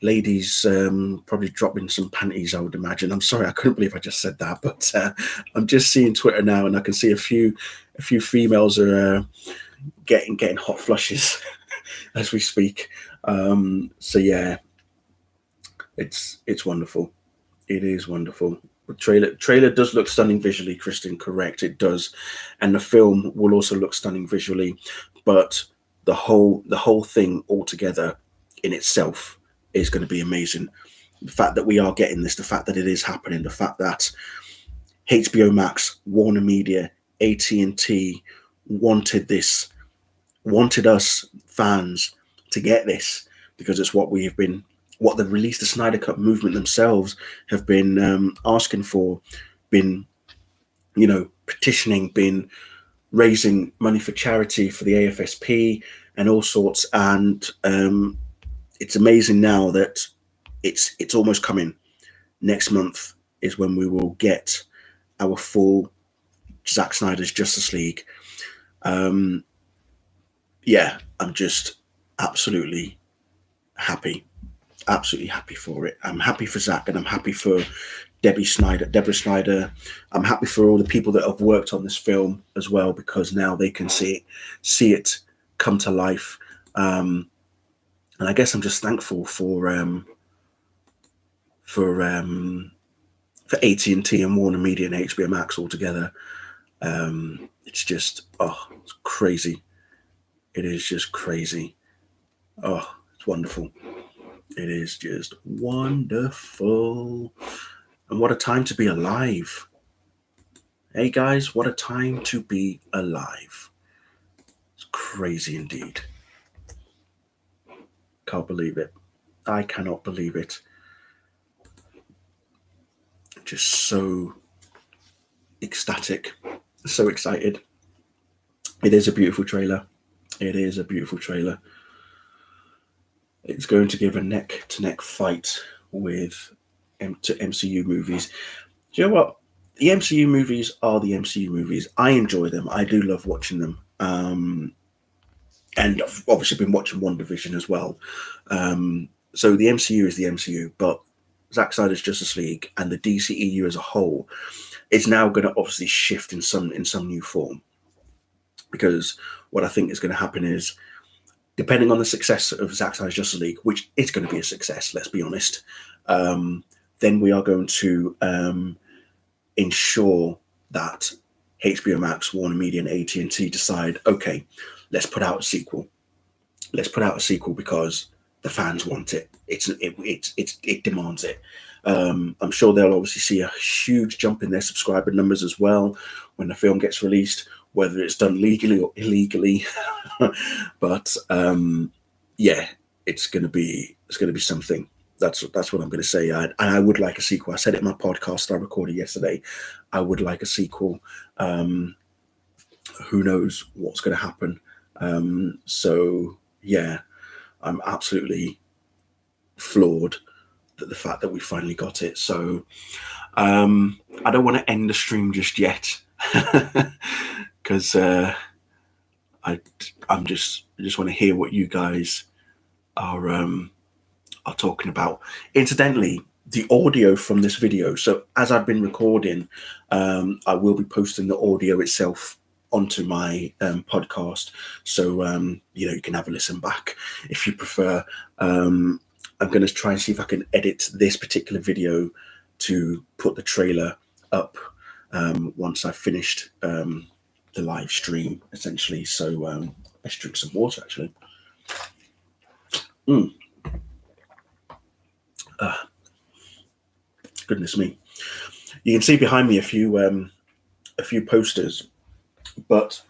[SPEAKER 1] ladies probably dropping some panties, I would imagine. I'm sorry, I couldn't believe I just said that, but I'm just seeing Twitter now, and I can see a few females are getting hot flushes as we speak. So yeah, it's wonderful. It is wonderful. The trailer does look stunning visually, Kristen. Correct, it does, and the film will also look stunning visually. But the whole thing altogether in itself is going to be amazing. The fact that we are getting this, the fact that it is happening, the fact that HBO Max, Warner Media, AT&T wanted this, wanted us fans to get this, because it's what the Release the Snyder Cut movement themselves have been asking for, been petitioning, been raising money for charity for the AFSP and all sorts. And it's amazing now that it's almost coming. Next month is when we will get our full Zack Snyder's Justice League. Yeah, I'm just absolutely happy for it. I'm happy for Zack, and I'm happy for Deborah Snyder. I'm happy for all the people that have worked on this film as well, because now they can see it come to life. And I guess I'm just thankful for AT&T and Warner Media and HBO Max all together. It's just it's crazy. It is just crazy. Oh, it's wonderful. It is just wonderful. And what a time to be alive. Hey guys, what a time to be alive. It's crazy indeed. Can't believe it. I cannot believe it. Just so ecstatic, so excited. It is a beautiful trailer. It is a beautiful trailer. It's going to give a neck to neck fight with MCU movies. Do you know what? The MCU movies are the MCU movies. I enjoy them. I do love watching them. And I've obviously been watching WandaVision as well. So the MCU is the MCU, but Zack Snyder's Justice League and the DCEU as a whole is now going to obviously shift in some new form. Because what I think is going to happen is, depending on the success of Zack Snyder's Justice League, which is going to be a success, let's be honest, then we are going to ensure that HBO Max, Warner Media, and AT&T decide, okay, let's put out a sequel. Let's put out a sequel because the fans want it. It demands it. I'm sure they'll obviously see a huge jump in their subscriber numbers as well when the film gets released, whether it's done legally or illegally. But yeah, it's going to be something. That's what I'm going to say. And I would like a sequel. I said it in my podcast I recorded yesterday. I would like a sequel. Who knows what's going to happen? So yeah, I'm absolutely floored at the fact that we finally got it. So I don't want to end the stream just yet because I just want to hear what you guys are talking about. Incidentally, the audio from this video, so as I've been recording, I will be posting the audio itself onto my podcast, so you can have a listen back if you prefer. I'm going to try and see if I can edit this particular video to put the trailer up once I've finished the live stream, essentially. So let's drink some water, actually. Goodness me. You can see behind me a few posters, but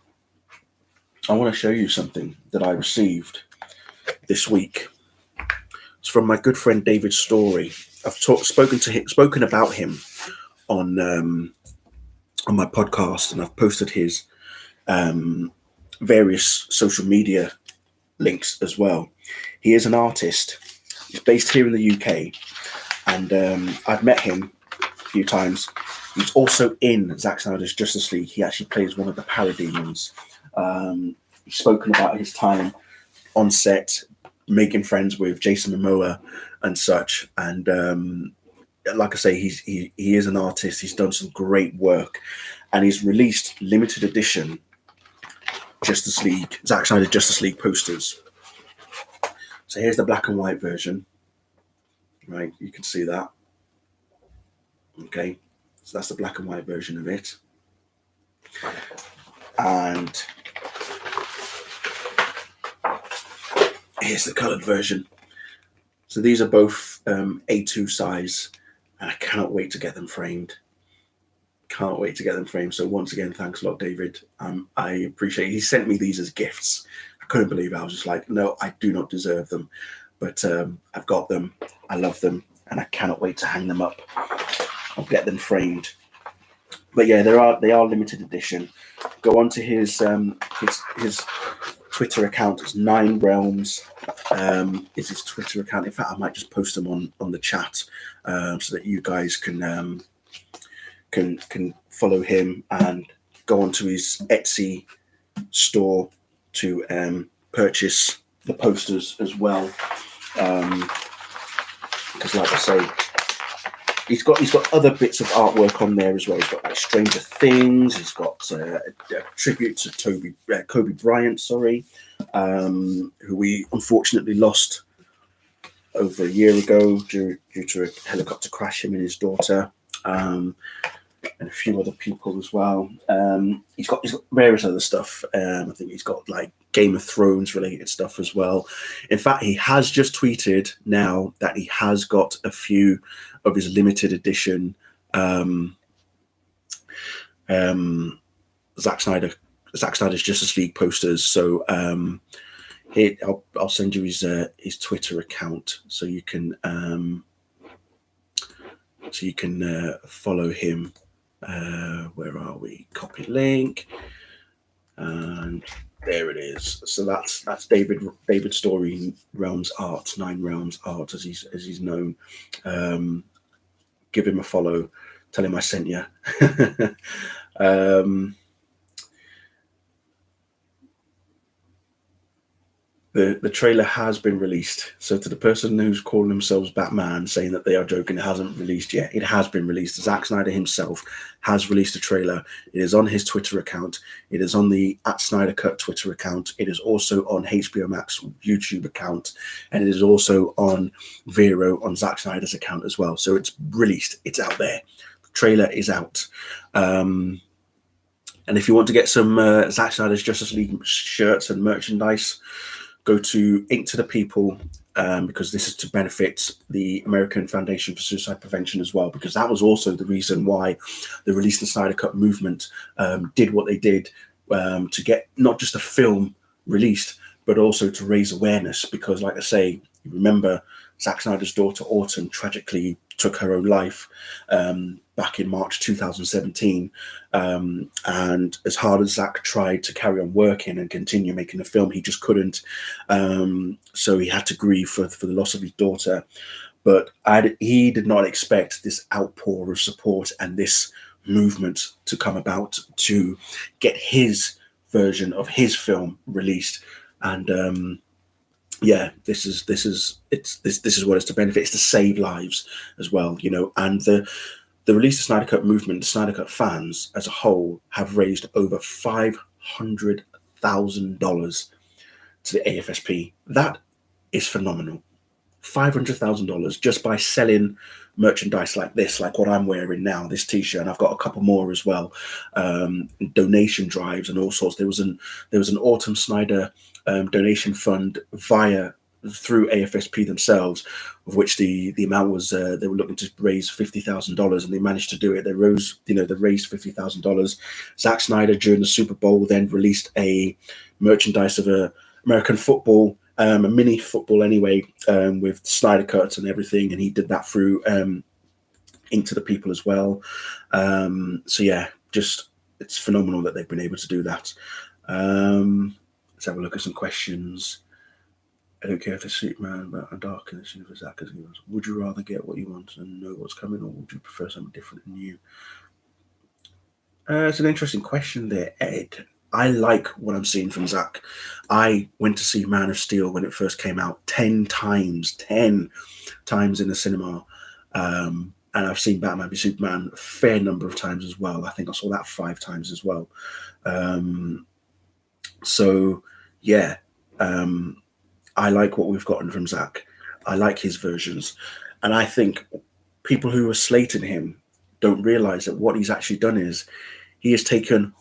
[SPEAKER 1] I want to show you something that I received this week. It's from my good friend David Story. I've spoken about him on my podcast, and I've posted his various social media links as well. He is an artist. He's based here in the UK, and I've met him a few times. He's also in Zack Snyder's Justice League. He actually plays one of the parademons. He's spoken about his time on set, making friends with Jason Momoa and such. And like I say, he is an artist. He's done some great work, and he's released limited edition Justice League, Zack Snyder Justice League posters. So here's the black and white version. Right, you can see that. Okay, so that's the black and white version of it. And here's the coloured version. So these are both A2 size, and I cannot wait to get them framed. Can't wait to get them framed. So once again, thanks a lot, David. I appreciate it. He sent me these as gifts. I couldn't believe it. I was just like, no, I do not deserve them. But I've got them. I love them, and I cannot wait to hang them up. I'll get them framed. But yeah, they are limited edition. Go on to his Twitter account. It's 9 Realms. Is his Twitter account. In fact, I might just post them on the chat so that you guys can follow him and go onto his Etsy store to purchase the posters as well. Because like I say, he's got other bits of artwork on there as well. He's got like Stranger Things. He's got a tribute to Kobe Bryant, who we unfortunately lost over a year ago due to a helicopter crash, him and his daughter, and a few other people as well. He's got various other stuff. I think he's got like Game of Thrones related stuff as well. In fact, he has just tweeted now that he has got a few of his limited edition Zack Snyder's Justice League posters. So I'll send you his Twitter account so you can follow him. Where are we? Copy link, and there it is. So that's David Story Realms Art, 9 Realms Art, as he's known. Give him a follow. Tell him I sent you. The trailer has been released. So to the person who's calling themselves Batman saying that they are joking, it hasn't released yet. It has been released. Zack Snyder himself has released a trailer. It is on his Twitter account. It is on the @Snyder Cut Twitter account. It is also on HBO Max YouTube account. And it is also on Vero on Zack Snyder's account as well. So it's released. It's out there. The trailer is out. And if you want to get some Zack Snyder's Justice League shirts and merchandise, go to Ink to the People, because this is to benefit the American Foundation for Suicide Prevention as well, because that was also the reason why the Release the Snyder Cut movement did what they did, to get not just a film released, but also to raise awareness. Because, like I say, you remember Zack Snyder's daughter Autumn tragically took her own life back in March 2017. And as hard as Zack tried to carry on working and continue making the film, he just couldn't. So he had to grieve for the loss of his daughter. But he did not expect this outpour of support and this movement to come about to get his version of his film released. And yeah, this is what it's to benefit. It's to save lives as well, you know. And the Release the Snyder Cut movement, the Snyder Cut fans as a whole, have raised over $500,000 to the AFSP. That is phenomenal. $500,000 just by selling merchandise like this, like what I'm wearing now, this T-shirt, and I've got a couple more as well. Donation drives and all sorts. There was an Autumn Snyder donation fund through AFSP themselves, of which the amount was they were looking to raise $50,000, and they managed to do it. They raised $50,000. Zack Snyder during the Super Bowl then released a merchandise of a American football, a mini football anyway, with Snyder Cut and everything, and he did that through Ink to the People as well. So yeah, just it's phenomenal that they've been able to do that. Let's have a look at some questions. I don't care if it's Superman, but I'm dark in this universe. Would you rather get what you want and know what's coming, or would you prefer something different and new? It's an interesting question there, Ed. I like what I'm seeing from Zack. I went to see Man of Steel when it first came out 10 times in the cinema. And I've seen Batman v Superman a fair number of times as well. I think I saw that 5 times as well. So, yeah, I like what we've gotten from Zack. I like his versions. And I think people who are slating him don't realize that what he's actually done is he has taken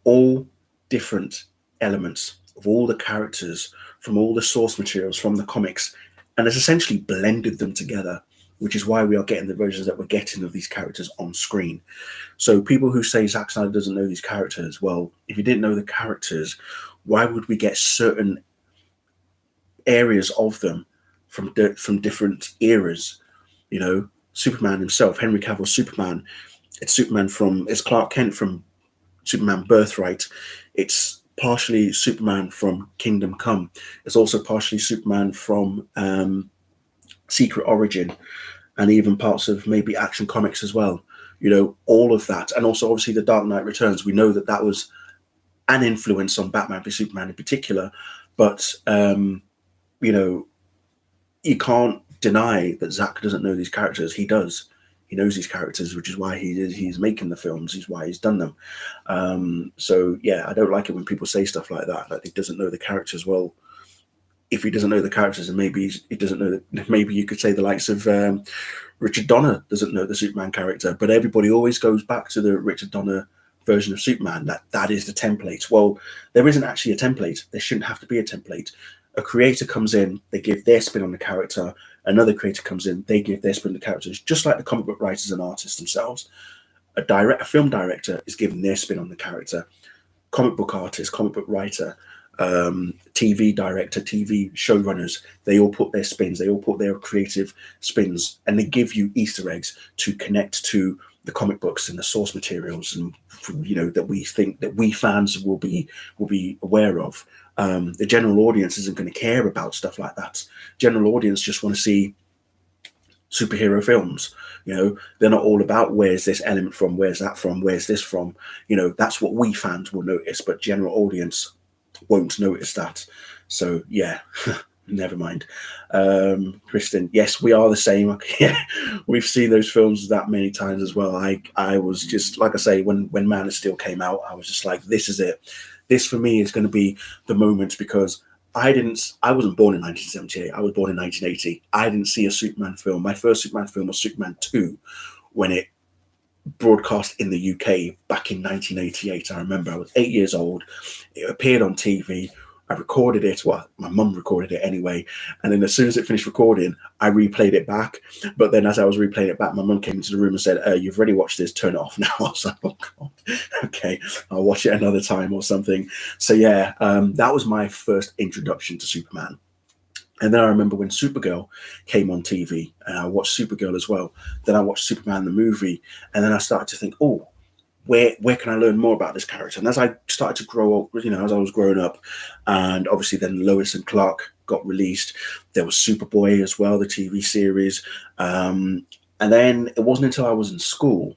[SPEAKER 1] all different elements of all the characters from all the source materials from the comics and has essentially blended them together, which is why we are getting the versions that we're getting of these characters on screen. So people who say Zack Snyder doesn't know these characters, well, if you didn't know the characters, why would we get certain areas of them from different eras? You know, Superman himself, Henry Cavill's Superman, it's Clark Kent from Superman Birthright. It's partially Superman from Kingdom Come. It's also partially Superman from Secret Origin, and even parts of maybe Action Comics as well. You know, all of that. And also, obviously, The Dark Knight Returns. We know that was an influence on Batman v Superman in particular. But, you know, you can't deny that Zack doesn't know these characters. He does. He knows these characters, which is why he's making the films. He's why he's done them. So yeah, I don't like it when people say stuff like that he doesn't know the characters. Well, if he doesn't know the characters, and maybe he doesn't know that, maybe you could say the likes of Richard Donner doesn't know the Superman character, but everybody always goes back to the Richard Donner version of Superman. That is the template. Well, there isn't actually a template. There shouldn't have to be a template. A creator comes in, they give their spin on the character. Another creator comes in, they give their spin on the characters, just like the comic book writers and artists themselves. a film director is giving their spin on the character. Comic book artist, comic book writer, TV director, TV showrunners, they all put their spins, they all put their creative spins, and they give you Easter eggs to connect to the comic books and the source materials, and that we think that we fans will be aware of. The general audience isn't going to care about stuff like that. General audience just want to see superhero films. They're not all about where's this element from, where's that from, where's this from. That's what we fans will notice, but general audience won't notice that. So yeah, never mind. Kristen, yes, we are the same. Yeah, we've seen those films that many times as well. I was just, like I say, when Man of Steel came out, I was just like, this is it. This for me is going to be the moment, because I wasn't born in 1978. I was born in 1980. I didn't see a Superman film. My first Superman film was Superman 2 when it broadcast in the UK back in 1988. I remember I was 8 years old. It appeared on TV. I recorded it. Well, my mum recorded it anyway. And then as soon as it finished recording, I replayed it back. But then as I was replaying it back, my mum came into the room and said, you've already watched this, turn it off now. I was like, oh God, okay, I'll watch it another time or something. So yeah, that was my first introduction to Superman. And then I remember when Supergirl came on TV, and I watched Supergirl as well. Then I watched Superman the movie, and then I started to think, oh, where can I learn more about this character? And as I started to grow up, as I was growing up, and obviously then Lois and Clark got released. There was Superboy as well, the TV series. And then it wasn't until I was in school,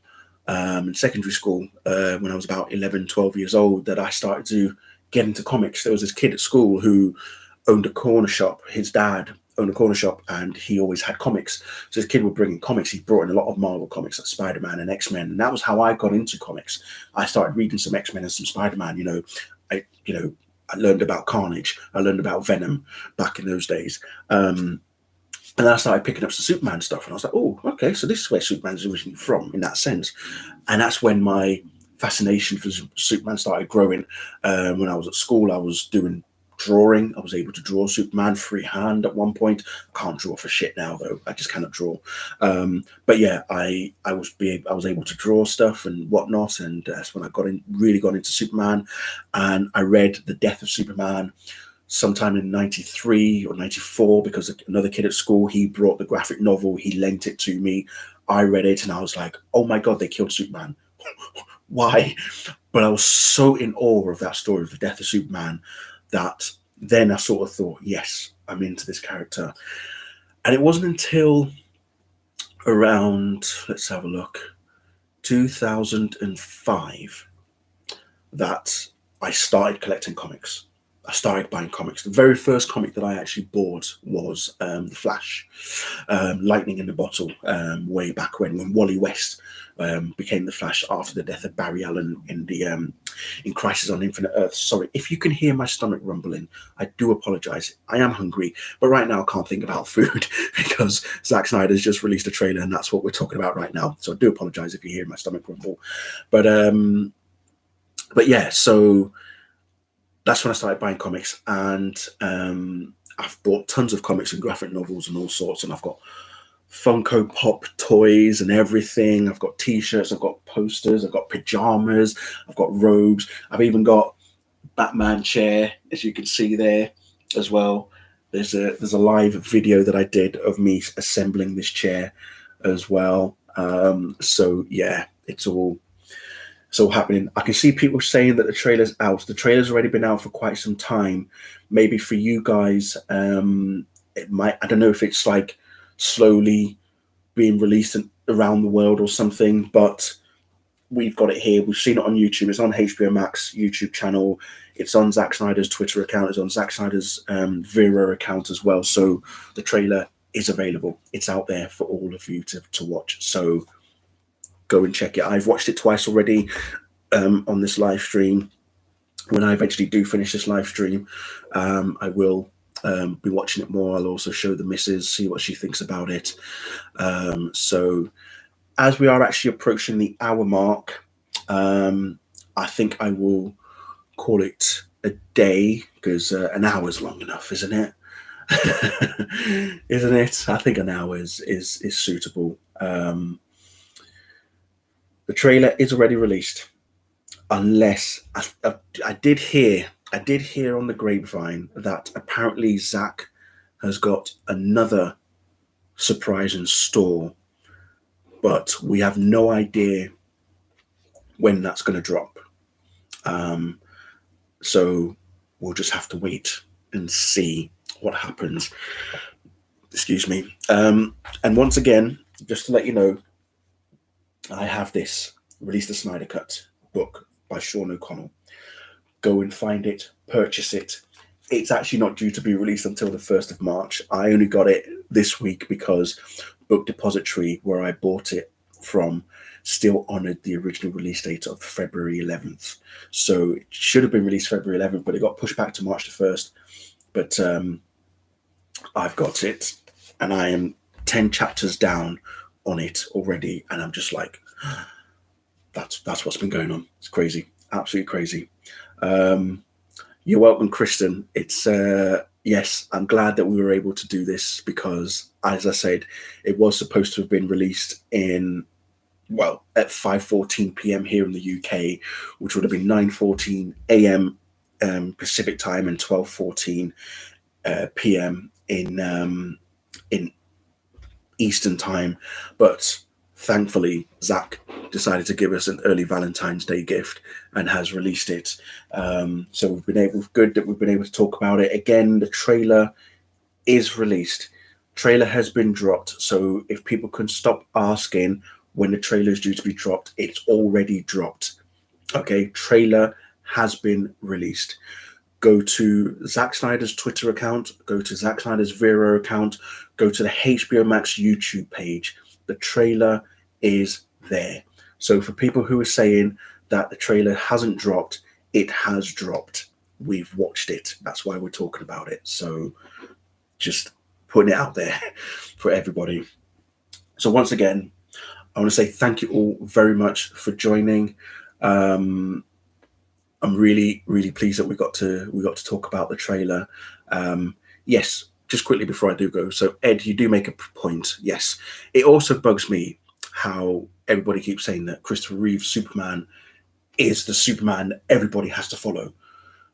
[SPEAKER 1] in secondary school, when I was about 11, 12 years old, that I started to get into comics. There was this kid at school who owned a corner shop. His dad owned a corner shop, and he always had comics. So this kid would bring in comics. He brought in a lot of Marvel comics, like Spider-Man and X-Men, and that was how I got into comics. I started reading some X-Men and some Spider-Man. I learned about Carnage. I learned about Venom back in those days. And then I started picking up some Superman stuff, and I was like, oh, okay, so this is where Superman's originally from, in that sense. And that's when my fascination for Superman started growing. When I was at school, I was doing drawing. I was able to draw Superman freehand at one point. I can't draw for shit now, though. I just cannot draw. But yeah, I was able to draw stuff and whatnot, and that's when I really got into Superman. And I read The Death of Superman sometime in 93 or 94, because another kid at school, he brought the graphic novel, he lent it to me. I read it, and I was like, oh my God, they killed Superman. Why? But I was so in awe of that story of The Death of Superman that then I sort of thought, yes, I'm into this character. And it wasn't until around, let's have a look, 2005 that I started collecting comics. I started buying comics. The very first comic that I actually bought was The Flash, Lightning in the Bottle, way back when Wally West became the Flash after the death of Barry Allen in Crisis on Infinite Earths. Sorry, if you can hear my stomach rumbling, I do apologize. I am hungry, but right now I can't think about food because Zack Snyder's just released a trailer, and that's what we're talking about right now. So I do apologize if you hear my stomach rumble. But yeah, so that's when I started buying comics, and I've bought tons of comics and graphic novels and all sorts, and I've got Funko Pop toys and everything. I've got t-shirts, I've got posters, I've got pajamas, I've got robes. I've even got Batman chair, as you can see there as well. There's a live video that I did of me assembling this chair as well. So yeah, it's all happening. I can see people saying that the trailer's out. The trailer's already been out for quite some time. Maybe for you guys, it might, I don't know if it's like slowly being released around the world or something, but we've got it here. We've seen it on YouTube. It's on HBO Max YouTube channel. It's on Zack Snyder's Twitter account. It's on Zack Snyder's Vero account as well. So the trailer is available. It's out there for all of you to watch. So go and check it. I've watched it twice already on this live stream. When I eventually do finish this live stream, I will be watching it more. I'll also show the missus, see what she thinks about it. So as we are actually approaching the hour mark, I think I will call it a day, because an hour is long enough, isn't it? Isn't it? I think an hour is suitable. The trailer is already released, unless I did hear on the grapevine that apparently Zack has got another surprise in store, but we have no idea when that's going to drop. So we'll just have to wait and see what happens. Excuse me. And once again, just to let you know, I have this Release the Snyder Cut book by Sean O'Connell. Go and find it, purchase it. It's actually not due to be released until the 1st of March. I only got it this week because Book Depository, where I bought it from, still honoured the original release date of February 11th. So it should have been released February 11th, but it got pushed back to March the 1st. But I've got it, and I am 10 chapters down on it already, and I'm just like, that's what's been going on. It's crazy, absolutely crazy. You're welcome, Kristen. It's yes, I'm glad that we were able to do this because, as I said, it was supposed to have been released at 5:14 p.m. here in the UK, which would have been 9:14 a.m. Pacific time and 12:14 p.m. in Eastern time. But thankfully, Zack decided to give us an early Valentine's Day gift and has released it. So we've been able to talk about it again. The trailer is released. Trailer has been dropped. So if people can stop asking when the trailer is due to be dropped, it's already dropped. Okay, trailer has been released. Go to Zack Snyder's Twitter account, go to Zack Snyder's Vero account, go to the HBO Max YouTube page. The trailer is there. So for people who are saying that the trailer hasn't dropped, it has dropped. We've watched it. That's why we're talking about it. So just putting it out there for everybody. So once again, I want to say thank you all very much for joining. I'm really, really pleased that we got to talk about the trailer. Yes, just quickly before I do go. So Ed, you do make a point. Yes, it also bugs me how everybody keeps saying that Christopher Reeve's Superman is the Superman that everybody has to follow.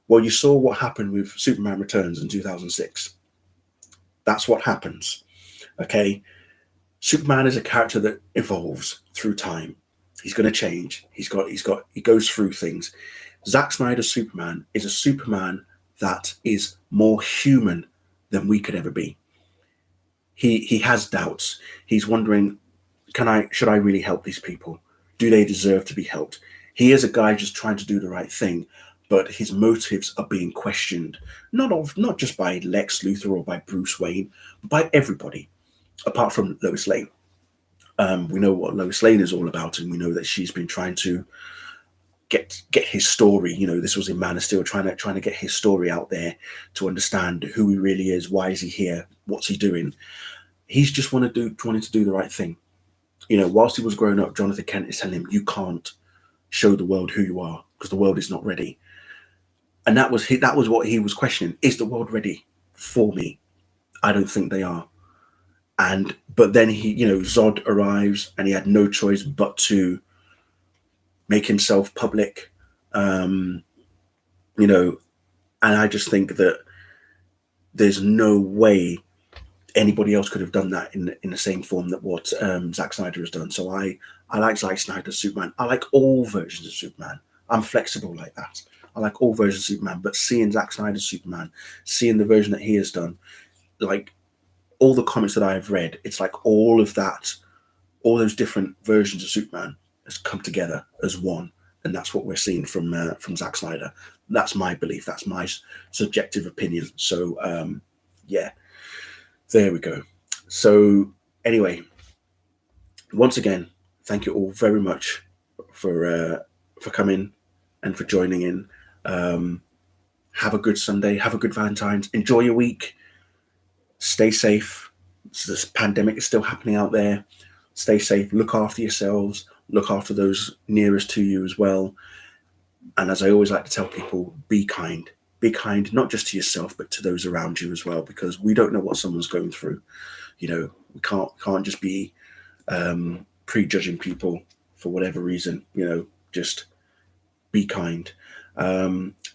[SPEAKER 1] Well, you saw what happened with Superman Returns in 2006. That's what happens. Okay, Superman is a character that evolves through time. He's going to change. He goes through things. Zack Snyder's Superman is a Superman that is more human than we could ever be. He has doubts. He's wondering, should I really help these people? Do they deserve to be helped? He is a guy just trying to do the right thing, but his motives are being questioned, not just by Lex Luthor or by Bruce Wayne, but by everybody, apart from Lois Lane. We know what Lois Lane is all about, and we know that she's been trying to get his story. You know, this was in Man of Steel, trying to get his story out there to understand who he really is, why is he here, what's he doing. He's just wanting to do the right thing. You know, whilst he was growing up, Jonathan Kent is telling him, you can't show the world who you are because the world is not ready. And that was what he was questioning. Is the world ready for me? I don't think they are. But then Zod arrives and he had no choice but to make himself public. And I just think that there's no way anybody else could have done that in the same form that what Zack Snyder has done. So I like Zack Snyder's Superman. I like all versions of Superman. I'm flexible like that. I like all versions of Superman, but seeing Zack Snyder's Superman, seeing the version that he has done, like all the comics that I have read, it's like all of that, all those different versions of Superman has come together as one, and that's what we're seeing from Zack Snyder. That's my belief. That's my subjective opinion. So yeah, there we go. So anyway, once again, thank you all very much for coming and for joining in. Have a good Sunday. Have a good Valentine's. Enjoy your week. Stay safe. This pandemic is still happening out there. Stay safe. Look after yourselves. Look after those nearest to you as well. And as I always like to tell people, be kind. Be kind, not just to yourself, but to those around you as well, because we don't know what someone's going through. You know, we can't just be prejudging people for whatever reason, just be kind.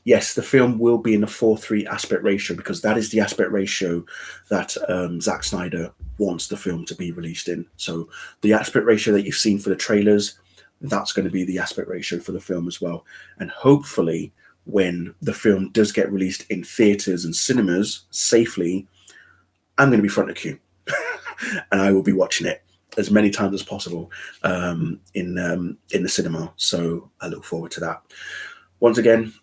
[SPEAKER 1] Yes, the film will be in a 4:3 aspect ratio because that is the aspect ratio that Zack Snyder wants the film to be released in. So the aspect ratio that you've seen for the trailers, that's going to be the aspect ratio for the film as well. And hopefully when the film does get released in theaters and cinemas safely, I'm going to be front of queue and I will be watching it as many times as possible in the cinema. So I look forward to that. Once again,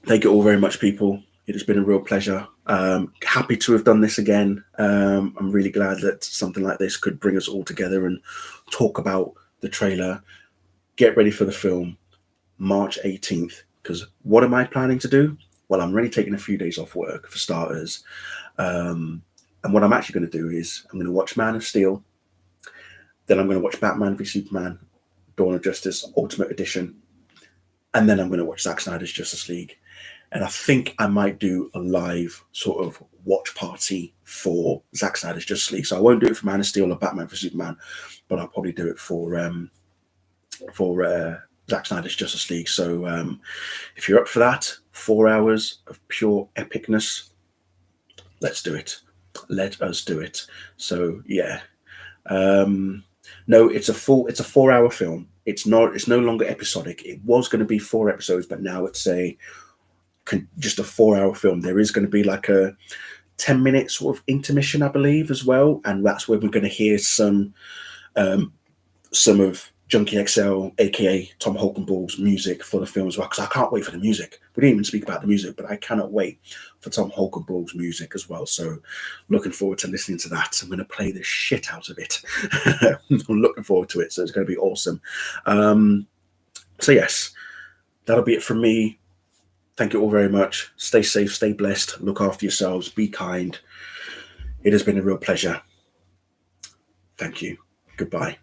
[SPEAKER 1] thank you all very much, people. It has been a real pleasure. Happy to have done this again. I'm really glad that something like this could bring us all together and talk about the trailer. Get ready for the film, March 18th. Because what am I planning to do? Well, I'm really taking a few days off work for starters. And what I'm actually going to do is I'm going to watch Man of Steel. Then I'm going to watch Batman v Superman, Dawn of Justice, Ultimate Edition. And then I'm going to watch Zack Snyder's Justice League. And I think I might do a live sort of watch party for Zack Snyder's Justice League. So I won't do it for Man of Steel or Batman v Superman, but I'll probably do it for Zack Snyder's Justice League. So if you're up for that, 4 hours of pure epicness, let's do it. Let us do it. So yeah. No, it's a 4 hour film. It's no longer episodic. It was going to be 4 episodes, but now it's just a 4 hour film. There is going to be like a 10-minute sort of intermission, I believe, as well. And that's where we're going to hear some of Junkie XL, aka Tom Holkenball's music for the film as well. Because I can't wait for the music. We didn't even speak about the music, but I cannot wait for Tom Holkenball's music as well. So looking forward to listening to that. I'm going to play the shit out of it. I'm looking forward to it. So it's going to be awesome. So yes, that'll be it from me. Thank you all very much. Stay safe, stay blessed, look after yourselves, be kind. It has been a real pleasure. Thank you. Goodbye.